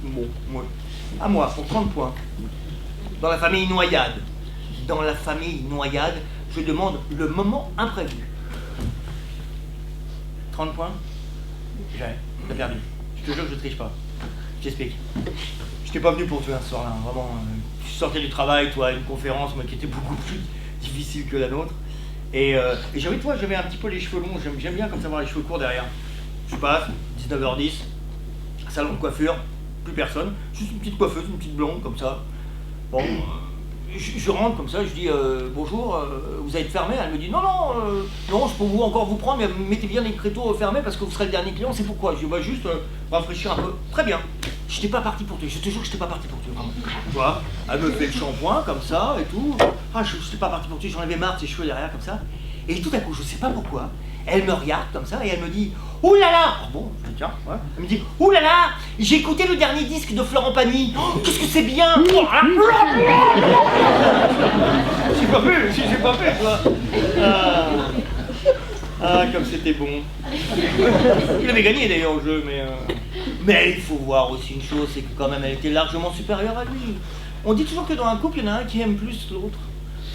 Speaker 1: bon, ouais. À moi, pour 30 points. Dans la famille noyade. Je demande le moment imprévu. 30 points? T'as perdu. Je te jure que je triche pas. Je t'explique. Je t'ai pas venu pour tuer un soir là, vraiment. Tu sortais du travail, toi, une conférence, mais qui était beaucoup plus difficile que la nôtre. Et j'avais un petit peu les cheveux longs, j'aime bien comme ça avoir les cheveux courts derrière. Je passe, 19h10. Salon de coiffure, plus personne, juste une petite coiffeuse, une petite blonde comme ça. Bon, je rentre comme ça, je dis bonjour, vous allez être fermé? Elle me dit non, non, je peux encore vous prendre, mais mettez bien les créteaux fermés parce que vous serez le dernier client, c'est pourquoi. Je dis bah juste rafraîchir un peu. Très bien. Je n'étais pas parti pour tuer, je te jure que je n'étais pas parti pour tuer, vraiment. Tu vois, elle me fait le shampoing comme ça et tout. Ah, je n'étais pas parti pour tuer, j'en avais marre de ses cheveux derrière comme ça. Et tout à coup, je sais pas pourquoi, elle me regarde comme ça et elle me dit ouh là là. Ah bon, je dis tiens, ouais. Elle me dit ouh là là, j'ai écouté le dernier disque de Florent Pagny. Oh, qu'est-ce que c'est bien. J'ai pas fait, quoi. Ah, comme c'était bon. Il avait gagné d'ailleurs au jeu, mais il faut voir aussi une chose, c'est que quand même elle était largement supérieure à lui. On dit toujours que dans un couple, il y en a un qui aime plus l'autre.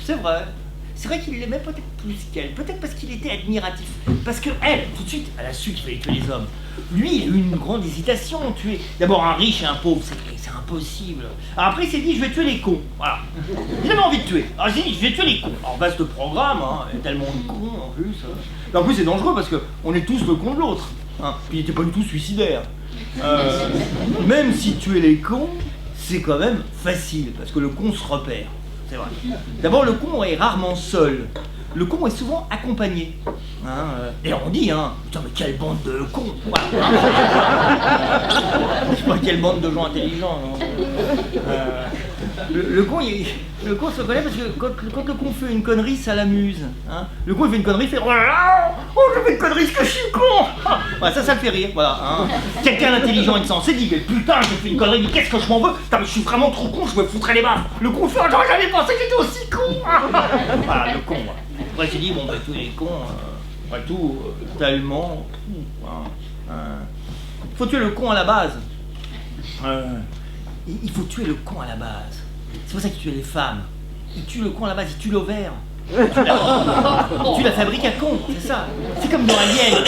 Speaker 1: C'est vrai. C'est vrai qu'il l'aimait peut-être plus qu'elle, peut-être parce qu'il était admiratif. Parce que elle, tout de suite, elle a su qu'il fallait tuer les hommes. Lui, il a eu une grande hésitation, tuer d'abord un riche et un pauvre, c'est impossible. Alors après, il s'est dit, je vais tuer les cons, voilà. Il avait envie de tuer. Alors il s'est dit, je vais tuer les cons. Alors vaste programme, hein, il y a tellement de cons en plus. Et en plus, c'est dangereux parce qu'on est tous le con de l'autre. Hein. Puis il n'était pas du tout suicidaire. Même si tuer les cons, c'est quand même facile, parce que le con se repère. C'est vrai. D'abord, le con est rarement seul. Le con est souvent accompagné. Et on dit, putain, mais quelle bande de cons. Voilà, je sais pas quelle bande de gens intelligents. Le con se connaît parce que quand le con fait une connerie, ça l'amuse. Le con il fait une connerie, il fait oh là là, oh j'ai fait une connerie, ce que je suis con. Voilà, ça le fait rire, voilà. Quelqu'un d'intelligent et de sens s'est dit mais putain j'ai fait une connerie, mais qu'est-ce que je m'en veux? Putain mais je suis vraiment trop con, je me foutrais les baffes. Le con fait j'aurais jamais pensé que j'étais aussi con. Voilà, le con. Après j'ai dit bon bah tous les cons, après tout, tellement. Faut tuer le con à la base. Il faut tuer le con à la base. C'est pour ça qu'il tue les femmes. Il tue le con à la base, il tue l'ovaire. Tu la fabriques à con, c'est ça. C'est comme dans Alien.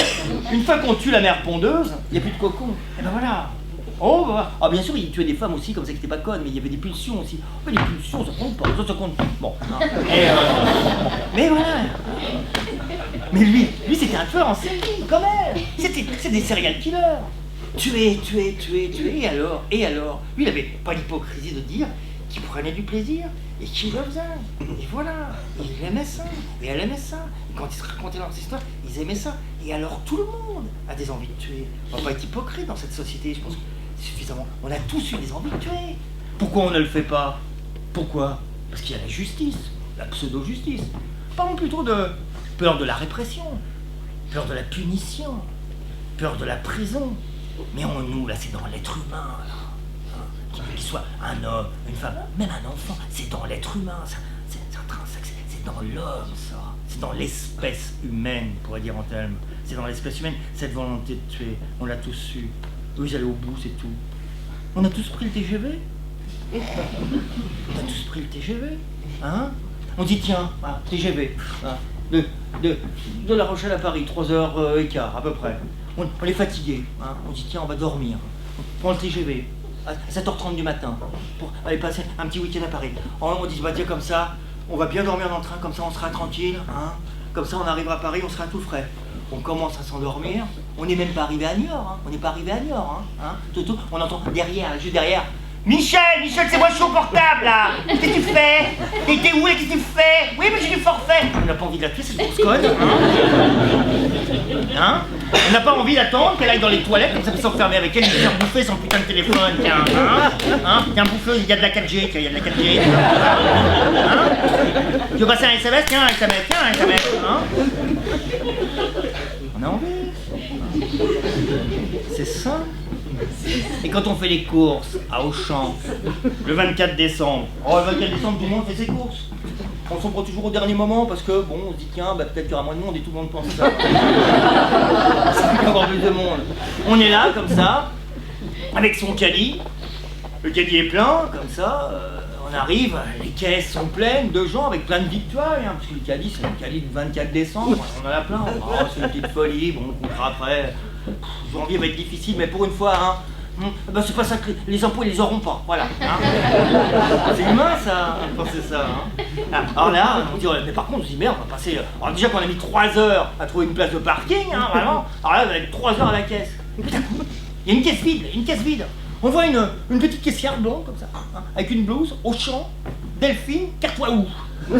Speaker 1: Une fois qu'on tue la mère pondeuse, il n'y a plus de cocon. Et ben voilà. Oh, bah. Ah, bien sûr, il tuait des femmes aussi, comme ça qui n'étaient pas connes, mais il y avait des pulsions aussi. Oh, les pulsions, ça compte pas, ça compte pas. Bon. Mais voilà. Mais lui c'était un tueur en série, quand même. C'est des serial killers. Tuer, et alors? Lui, il avait pas l'hypocrisie de dire qu'il prenait du plaisir et qu'il le faisait. Et voilà, il aimait ça, et elle aimait ça. Et quand ils se racontaient leurs histoires, ils aimaient ça. Et alors tout le monde a des envies de tuer. On va pas être hypocrite dans cette société, je pense que suffisamment. On a tous eu des envies de tuer. Pourquoi on ne le fait pas? Pourquoi? Parce qu'il y a la justice, la pseudo-justice. Parlons plutôt de peur de la répression, peur de la punition, peur de la prison. Mais nous, là, c'est dans l'être humain, là. Qu'il soit un homme, une femme, même un enfant, c'est dans l'être humain, c'est intrinsèque, c'est dans l'homme, ça. C'est dans l'espèce humaine, on pourrait dire en termes. C'est dans l'espèce humaine, cette volonté de tuer. On l'a tous eu. Eux, ils allaient au bout, c'est tout. On a tous pris le TGV. On a tous pris le TGV. On dit, tiens, TGV. De La Rochelle à Paris, 3h15 à peu près. On est fatigué, on dit tiens on va dormir, on prend le TGV à 7h30 du matin pour aller passer un petit week-end à Paris. On dit bah tiens comme ça, on va bien dormir dans le train, comme ça on sera tranquille, comme ça on arrivera à Paris, on sera tout frais. On commence à s'endormir, on n'est même pas arrivé à Niort, on n'est pas arrivé à Niort, tout, on entend derrière, juste derrière. Michel, c'est moi, je suis au portable là. Qu'est-ce que tu fais? T'es où là? Qu'est-ce que tu fais? Oui, mais j'ai du forfait. On n'a pas envie de la tuer, cette grosse conne. On n'a pas envie d'attendre qu'elle aille dans les toilettes, comme ça peut s'enfermer avec elle, lui faire bouffer son putain de téléphone. Tiens, tiens, bouffe-le, il y a de la 4G, il y a de la 4G. Tu veux passer un SMS? Tiens, un SMS. On a envie. C'est ça. Et quand on fait les courses à Auchan, le 24 décembre, le 24 décembre, tout le monde fait ses courses. On s'en prend toujours au dernier moment parce que, bon, on se dit, tiens, peut-être qu'il y aura moins de monde et tout le monde pense ça. Ça peut avoir plus de monde. On est là, comme ça, avec son caddie. Le caddie est plein, comme ça. On arrive, les caisses sont pleines de gens avec plein de victoires, parce que le caddie, c'est le caddie du 24 décembre. On en a plein. C'est une petite folie, bon, on comptera après. Janvier va être difficile, mais pour une fois, c'est pas ça que les impôts, ils les auront pas, voilà. C'est humain, ça, penser ça. Alors là, on dit, mais par contre, on se dit, merde, on va passer... Alors déjà qu'on a mis 3 heures à trouver une place de parking, vraiment. Alors là, on va être 3 heures à la caisse. Et puis d'un coup, il y a une caisse vide, On voit une petite caissière blonde, comme ça, avec une blouse, au champ, Delphine Cartois-Où. Elle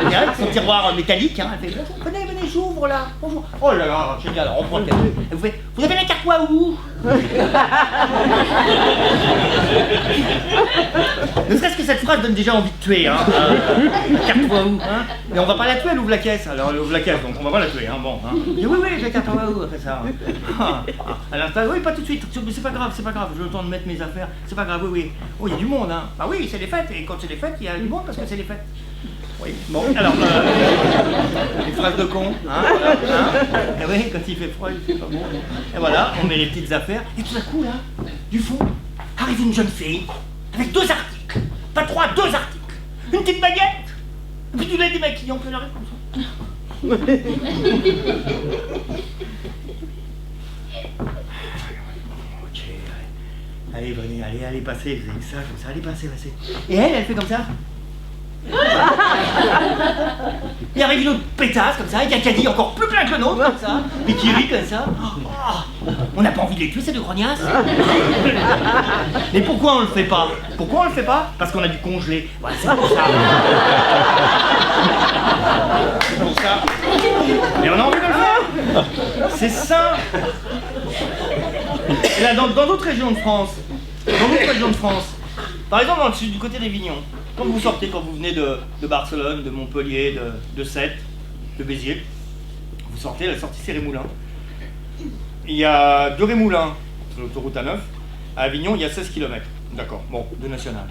Speaker 1: vient avec son tiroir métallique, hein, elle fait venez, venez, j'ouvre là, bonjour. Oh là là, génial, on prend le café. Elle vous fait vous avez la Cartois-Où. Ne serait-ce que cette phrase donne déjà envie de tuer, hein. Cartois-Où, hein. Mais on va pas la tuer, elle ouvre la caisse. Alors elle ouvre la caisse, donc on va pas la tuer, hein, bon. Hein. Et oui, j'ai Cartois-Où après ça. Alors oui, pas tout de suite, c'est pas grave, j'ai le temps de mettre mes affaires, c'est pas grave, oui. Oh, il y a du monde, hein. Bah oui, c'est les fêtes, et quand c'est les fêtes, il y a du monde parce que c'est les fêtes. Oui, bon, alors, les phrases de con, hein, voilà, hein. Et oui, quand il fait froid, il fait pas bon. Et voilà, on met les petites affaires, et tout à coup, là, du fond, arrive une jeune fille, avec 2 articles, pas 3, 2 articles, une petite baguette, et puis du lait démaquillant, puis elle arrive comme ça. Ok, allez, venez, allez, passez, vous avez ça, comme ça, allez, passez. Et elle fait comme ça. Il arrive une autre pétasse comme ça, avec un caddie encore plus plein que le nôtre comme ça, et qui rit comme ça. Oh, on n'a pas envie de les tuer ces 2 grognasses. Mais pourquoi on le fait pas? Parce qu'on a dû congeler. Voilà, c'est pour ça. C'est pour ça. Mais on a envie de le faire. C'est ça. Et là, dans d'autres régions de France, par exemple dans le sud, du côté des Vignons, quand vous sortez, quand vous venez de Barcelone, de Montpellier, de Sète, de Béziers, vous sortez, la sortie c'est Rémoulins. Il y a 2 Rémoulins sur l'autoroute A9. À Avignon, il y a 16 km. D'accord, bon, de national.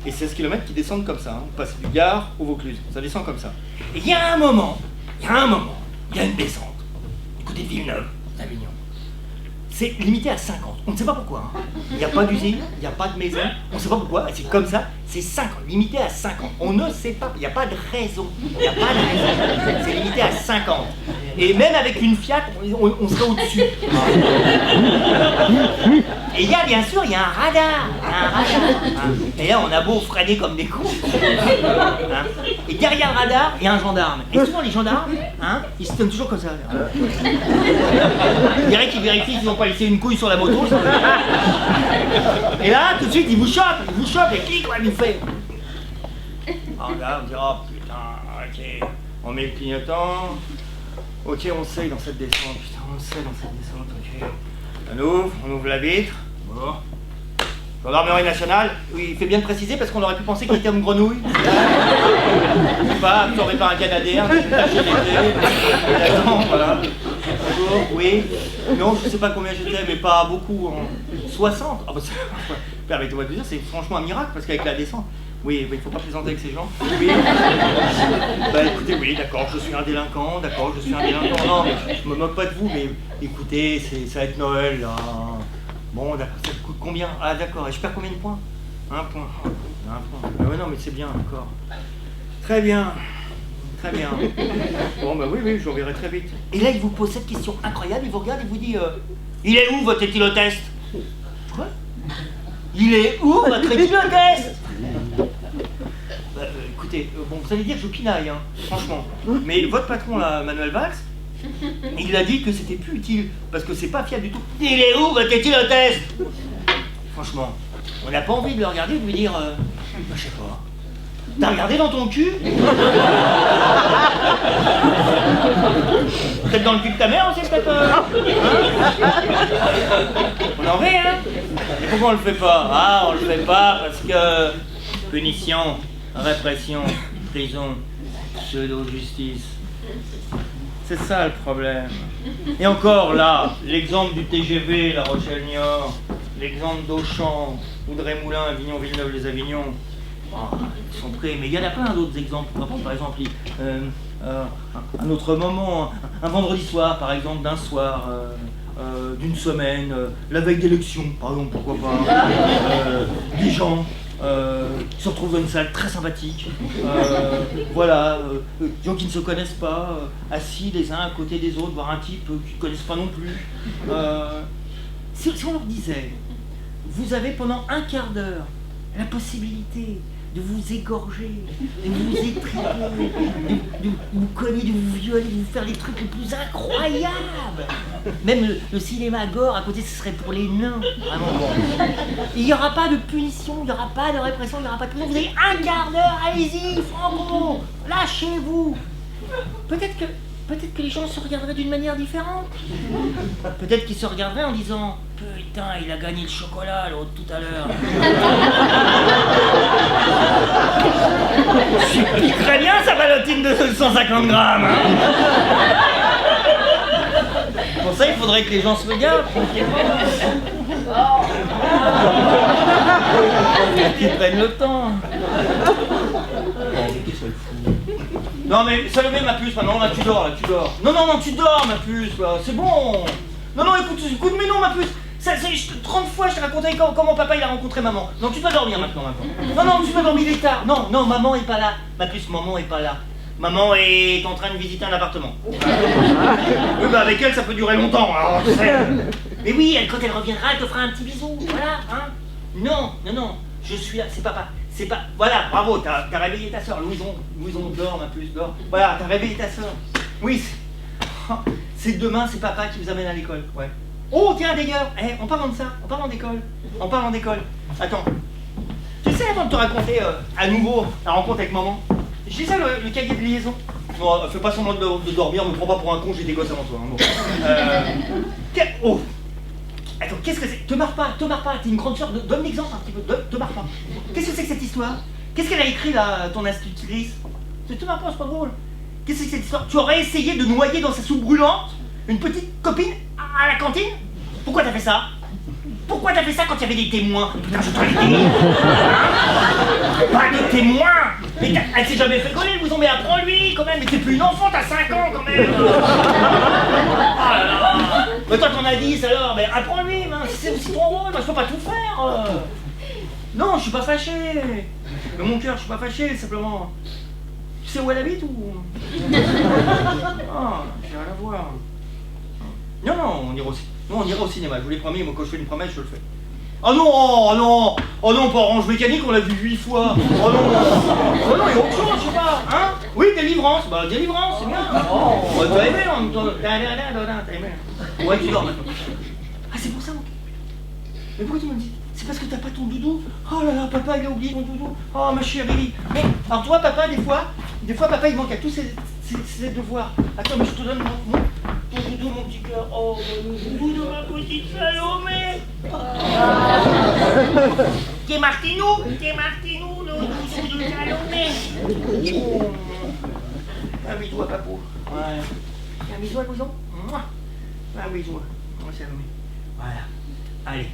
Speaker 1: Et 16 km qui descendent comme ça. Hein. Vous passez du Gard au Vaucluse. Ça descend comme ça. Et il y a un moment, il y a une descente. Du côté de Villeneuve, d'Avignon. C'est limité à 50. On ne sait pas pourquoi. Hein. Il n'y a pas d'usine, il n'y a pas de maison. On ne sait pas pourquoi. C'est comme ça. C'est 50. Limité à 50. On ne sait pas. Il n'y a pas de raison. C'est limité à 50. Et même avec une Fiat, on serait au-dessus. Et il y a bien sûr, il y a un radar. Hein. Et là, on a beau freiner comme des cons. Hein. Et derrière le radar, il y a un gendarme. Et souvent, les gendarmes, hein, ils se tiennent toujours comme ça. On dirait qu'ils vérifient qu'ils n'ont pas laissé une couille sur la moto. Et là, tout de suite, ils vous chopent, et clic, il nous fait. Alors là, on dira, oh putain, ok, on met le clignotant. Ok, on sait dans cette descente, ok. On ouvre la vitre. Bon. Gendarmerie nationale, oui, il fait bien de préciser parce qu'on aurait pu penser qu'il était une grenouille. Pas absorbé par un Canadien, taché l'été. D'accord, voilà. Bonjour, oui. Non, je sais pas combien j'étais, mais pas beaucoup. 60. Ah bah, permettez-moi de vous dire, c'est franchement un miracle parce qu'avec la descente. Oui, il ne faut pas plaisanter avec ces gens. Oui. Bah écoutez, oui, d'accord, je suis un délinquant, Non, mais je me moque pas de vous, mais écoutez, ça va être Noël, là. Bon, d'accord, ça coûte combien? Ah d'accord, et je perds combien de points? 1 point. Ah ouais, non, mais c'est bien, d'accord. Très bien. Bon, bah oui, je vous reverrai très vite. Et là, il vous pose cette question incroyable, il vous regarde et vous dit il est où votre éthylotest? Quoi? Il est où votre éthylotest? Écoutez, bon, vous allez dire que je pinaille, hein, franchement. Mais votre patron, là, Manuel Valls, il a dit que c'était plus utile, parce que c'est pas fiable du tout. Il est où votre éthylotest? Franchement, on n'a pas envie de le regarder et de lui dire, je sais pas. T'as regardé dans ton cul? Peut-être dans le cul de ta mère, c'est peut-être... On en rit, hein? Et pourquoi on le fait pas? Ah, on le fait pas parce que... Punition, répression, prison, pseudo-justice. C'est ça le problème. Et encore là, l'exemple du TGV, La Rochelle-Niort, l'exemple d'Auchan, ou de Rémoulins, Avignon, Villeneuve-les-Avignon, ils sont prêts, mais il y en a plein d'autres exemples. On va prendre par exemple un autre moment, un vendredi soir par exemple, d'un soir, d'une semaine, la veille d'élection par exemple, pourquoi pas, des gens qui se retrouvent dans une salle très sympathique, voilà, des gens qui ne se connaissent pas, assis les uns à côté des autres, voire un type qu'ils ne connaissent pas non plus. Si on leur disait, vous avez pendant un quart d'heure la possibilité de vous égorger, de vous étriper, de vous cogner, de vous violer, de vous faire les trucs les plus incroyables. Même le cinéma gore à côté, ce serait pour les nains. Vraiment. Il n'y aura pas de punition, il n'y aura pas de répression, il n'y aura pas de punition. Vous avez un quart d'heure, allez-y, franco, lâchez-vous. Peut-être que les gens se regarderaient d'une manière différente. Peut-être qu'ils se regarderaient en disant « Putain, il a gagné le chocolat l'autre tout à l'heure. » Je piquerais bien sa ballotine de 150 grammes. Hein. Pour ça, il faudrait que les gens se regardent. Qu'ils prennent le temps. Non mais Salomé ma puce maintenant, là tu dors, Non tu dors ma puce là, c'est bon. Non écoute mais non ma puce. 30 fois je t'ai raconté comment papa il a rencontré maman. Non tu dois dormir maintenant. Non tu dois dormir, il est tard. Non maman est pas là. Ma puce, maman est pas là. Maman est en train de visiter un appartement. Oui bah avec elle ça peut durer longtemps. Alors, mais oui, quand elle reviendra, elle te fera un petit bisou. Voilà, hein. Non, je suis là, c'est papa. C'est pas... Voilà, bravo, t'as réveillé ta soeur. Louison, dors, ma puce, dors. Voilà, t'as réveillé ta soeur. Oui, c'est demain, c'est papa qui vous amène à l'école. Ouais. Oh, tiens, d'ailleurs, en parlant de ça, en parlant d'école. Attends. Tu sais, avant de te raconter à nouveau la rencontre avec maman, je lisais le cahier de liaison. Non, fais pas semblant de dormir, me prends pas pour un con, j'ai des gosses avant toi. Hein, bon. Oh. Attends, qu'est-ce que c'est? Te marre pas, t'es une grande sœur, donne l'exemple un petit peu, te marre pas. Qu'est-ce que c'est que cette histoire? Qu'est-ce qu'elle a écrit là, ton institutrice? Te marre pas, c'est pas drôle. Qu'est-ce que c'est que cette histoire? Tu aurais essayé de noyer dans sa soupe brûlante une petite copine à la cantine? Pourquoi t'as fait ça? Pourquoi t'as fait ça quand il y avait des témoins? Putain, je te l'ai dit. Pas de témoins. Mais elle s'est jamais fait coller, vous en mais apprends-lui quand même. Mais t'es plus une enfant, t'as 5 ans quand même. Oh là là. Mais toi t'en as 10 alors, mais apprends-lui, c'est aussi ton rôle, moi je peux pas tout faire. Non, je suis pas fâché. Mais mon cœur, je suis pas fâché, simplement. Tu sais où elle habite ou... Ah, j'ai rien à voir. Non, on ira au cinéma, je vous l'ai promis, moi quand je fais une promesse, je le fais. Oh non, pas Orange Mécanique, on l'a vu 8 fois. Oh non, il y a autre chose, je sais pas, hein? Oui, Délivrance, Délivrance, c'est bien. Oh, t'as aimé, t'as aimé. Ouais, tu dors maintenant. Ah, c'est pour ça, mais pourquoi tu me dis? C'est parce que t'as pas ton doudou? Oh là là, papa, il a oublié ton doudou. Oh, ma chérie. Mais, alors toi, papa, des fois, papa, il manque à tous ses devoirs. Attends, mais je te donne ton doudou, mon petit cœur. Oh, le doudou de ma petite Salomé. T'es Martinou, le doudou de Salomé. Oh. Un bisou à papou. Ouais. Un bisou à Louison. Un bisou à Salomé. Voilà. Allez.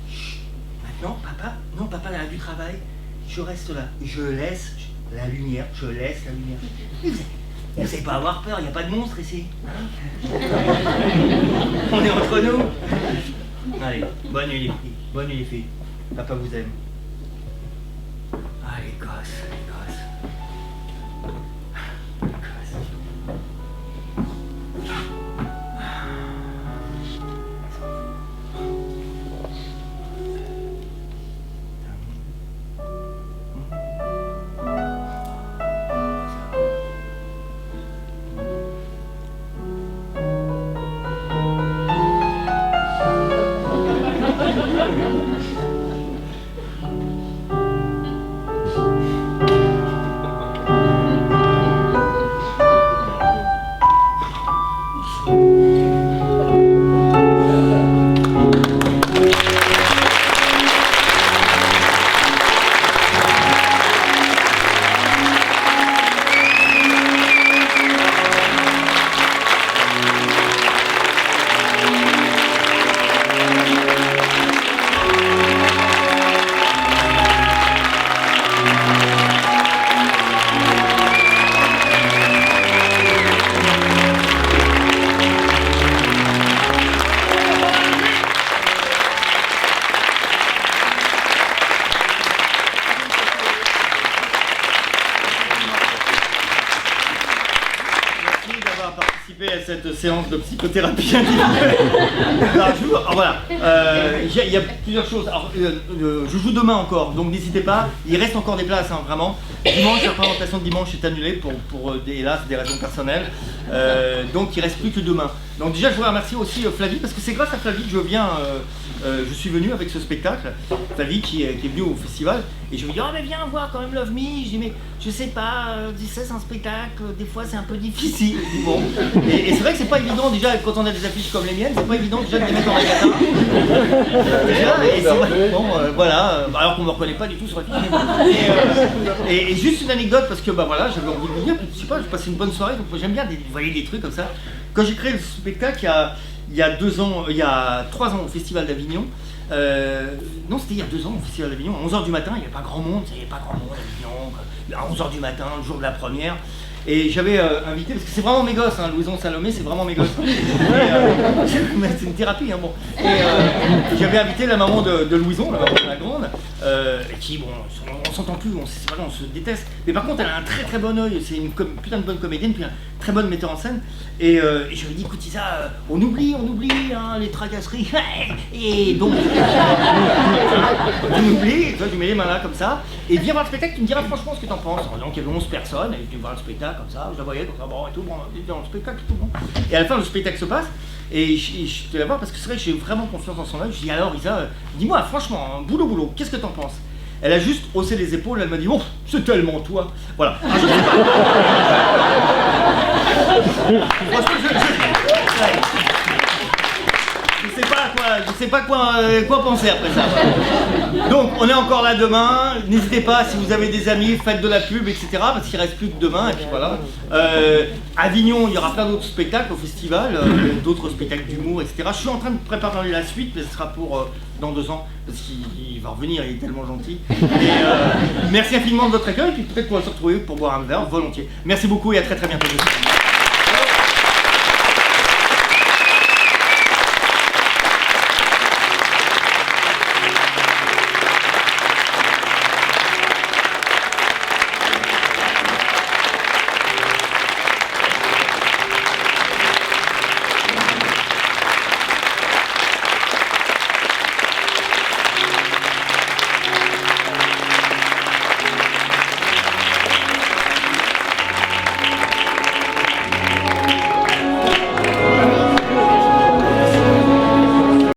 Speaker 1: Chut. Maintenant, papa a du travail. Je reste là. Je laisse la lumière. Vous savez pas avoir peur, il n'y a pas de monstre ici. Hein? On est entre nous. Allez, bonne nuit les filles. Papa vous aime. Ah les gosses. d'avoir participé à cette séance de psychothérapie individuelle. Voilà, il y a plusieurs choses. Alors, je joue demain encore, donc n'hésitez pas, il reste encore des places, hein, vraiment. Dimanche, la présentation de dimanche est annulée pour hélas, des raisons personnelles. Donc il reste plus que demain. Donc déjà, je voudrais remercier aussi Flavie, parce que c'est grâce à Flavie que je suis venu avec ce spectacle. Flavie qui est venue au festival, et je lui dis « Oh mais viens voir quand même Love Me ». Je dis « Mais je sais pas, c'est un spectacle, des fois c'est un peu difficile ». Bon. Et c'est vrai que c'est pas évident déjà, quand on a des affiches comme les miennes, c'est pas évident déjà de les mettre en magasin. Et c'est vrai, bon, voilà, alors qu'on me reconnaît pas du tout sur la fiche. Et juste une anecdote, parce que bah voilà, j'avais envie de vous dire, je sais pas, je passais une bonne soirée, donc moi j'aime bien voyer des trucs comme ça. Quand j'ai créé le spectacle il y a 3 ans au Festival d'Avignon, non, c'était il y a 2 ans au Festival d'Avignon, à 11h du matin, il n'y avait pas grand monde, à Avignon, à 11h du matin, le jour de la première. Et j'avais invité, parce que c'est vraiment mes gosses, hein, Louison Salomé, c'est vraiment mes gosses. C'est une thérapie, hein, bon. Et j'avais invité la maman de Louison, la maman de la grande, qui, bon, on s'entend plus, on se déteste. Mais par contre, elle a un très très bon œil, c'est une putain de bonne comédienne, puis un très bonne metteur en scène. Et je lui ai dit, écoute Isa, on oublie hein, les tracasseries. Et donc, on oublie, toi, je mets les mains là comme ça, et viens voir le spectacle, tu me diras franchement ce que t'en penses. Donc il y avait 11 personnes, et tu voir le spectacle comme ça, je la voyais, comme ça, bon, et tout, bon, dans le spectacle, tout bon. Et à la fin, le spectacle se passe, et je te la vois parce que c'est vrai que j'ai vraiment confiance en son œil. Je dis alors Isa, dis-moi franchement, hein, boulot, qu'est-ce que t'en penses? Elle a juste haussé les épaules, elle m'a dit, oh, c'est tellement toi. Voilà. Ah, je sais pas. Je sais pas quoi penser après ça. Donc on est encore là demain, n'hésitez pas si vous avez des amis, faites de la pub, etc. parce qu'il reste plus que demain, et puis voilà. Avignon, il y aura plein d'autres spectacles au festival, d'autres spectacles d'humour, etc. Je suis en train de préparer la suite, mais ce sera pour dans 2 ans, parce qu'il va revenir, il est tellement gentil. Et, merci infiniment de votre accueil, puis peut-être qu'on va se retrouver pour boire un verre, volontiers. Merci beaucoup et à très très bientôt.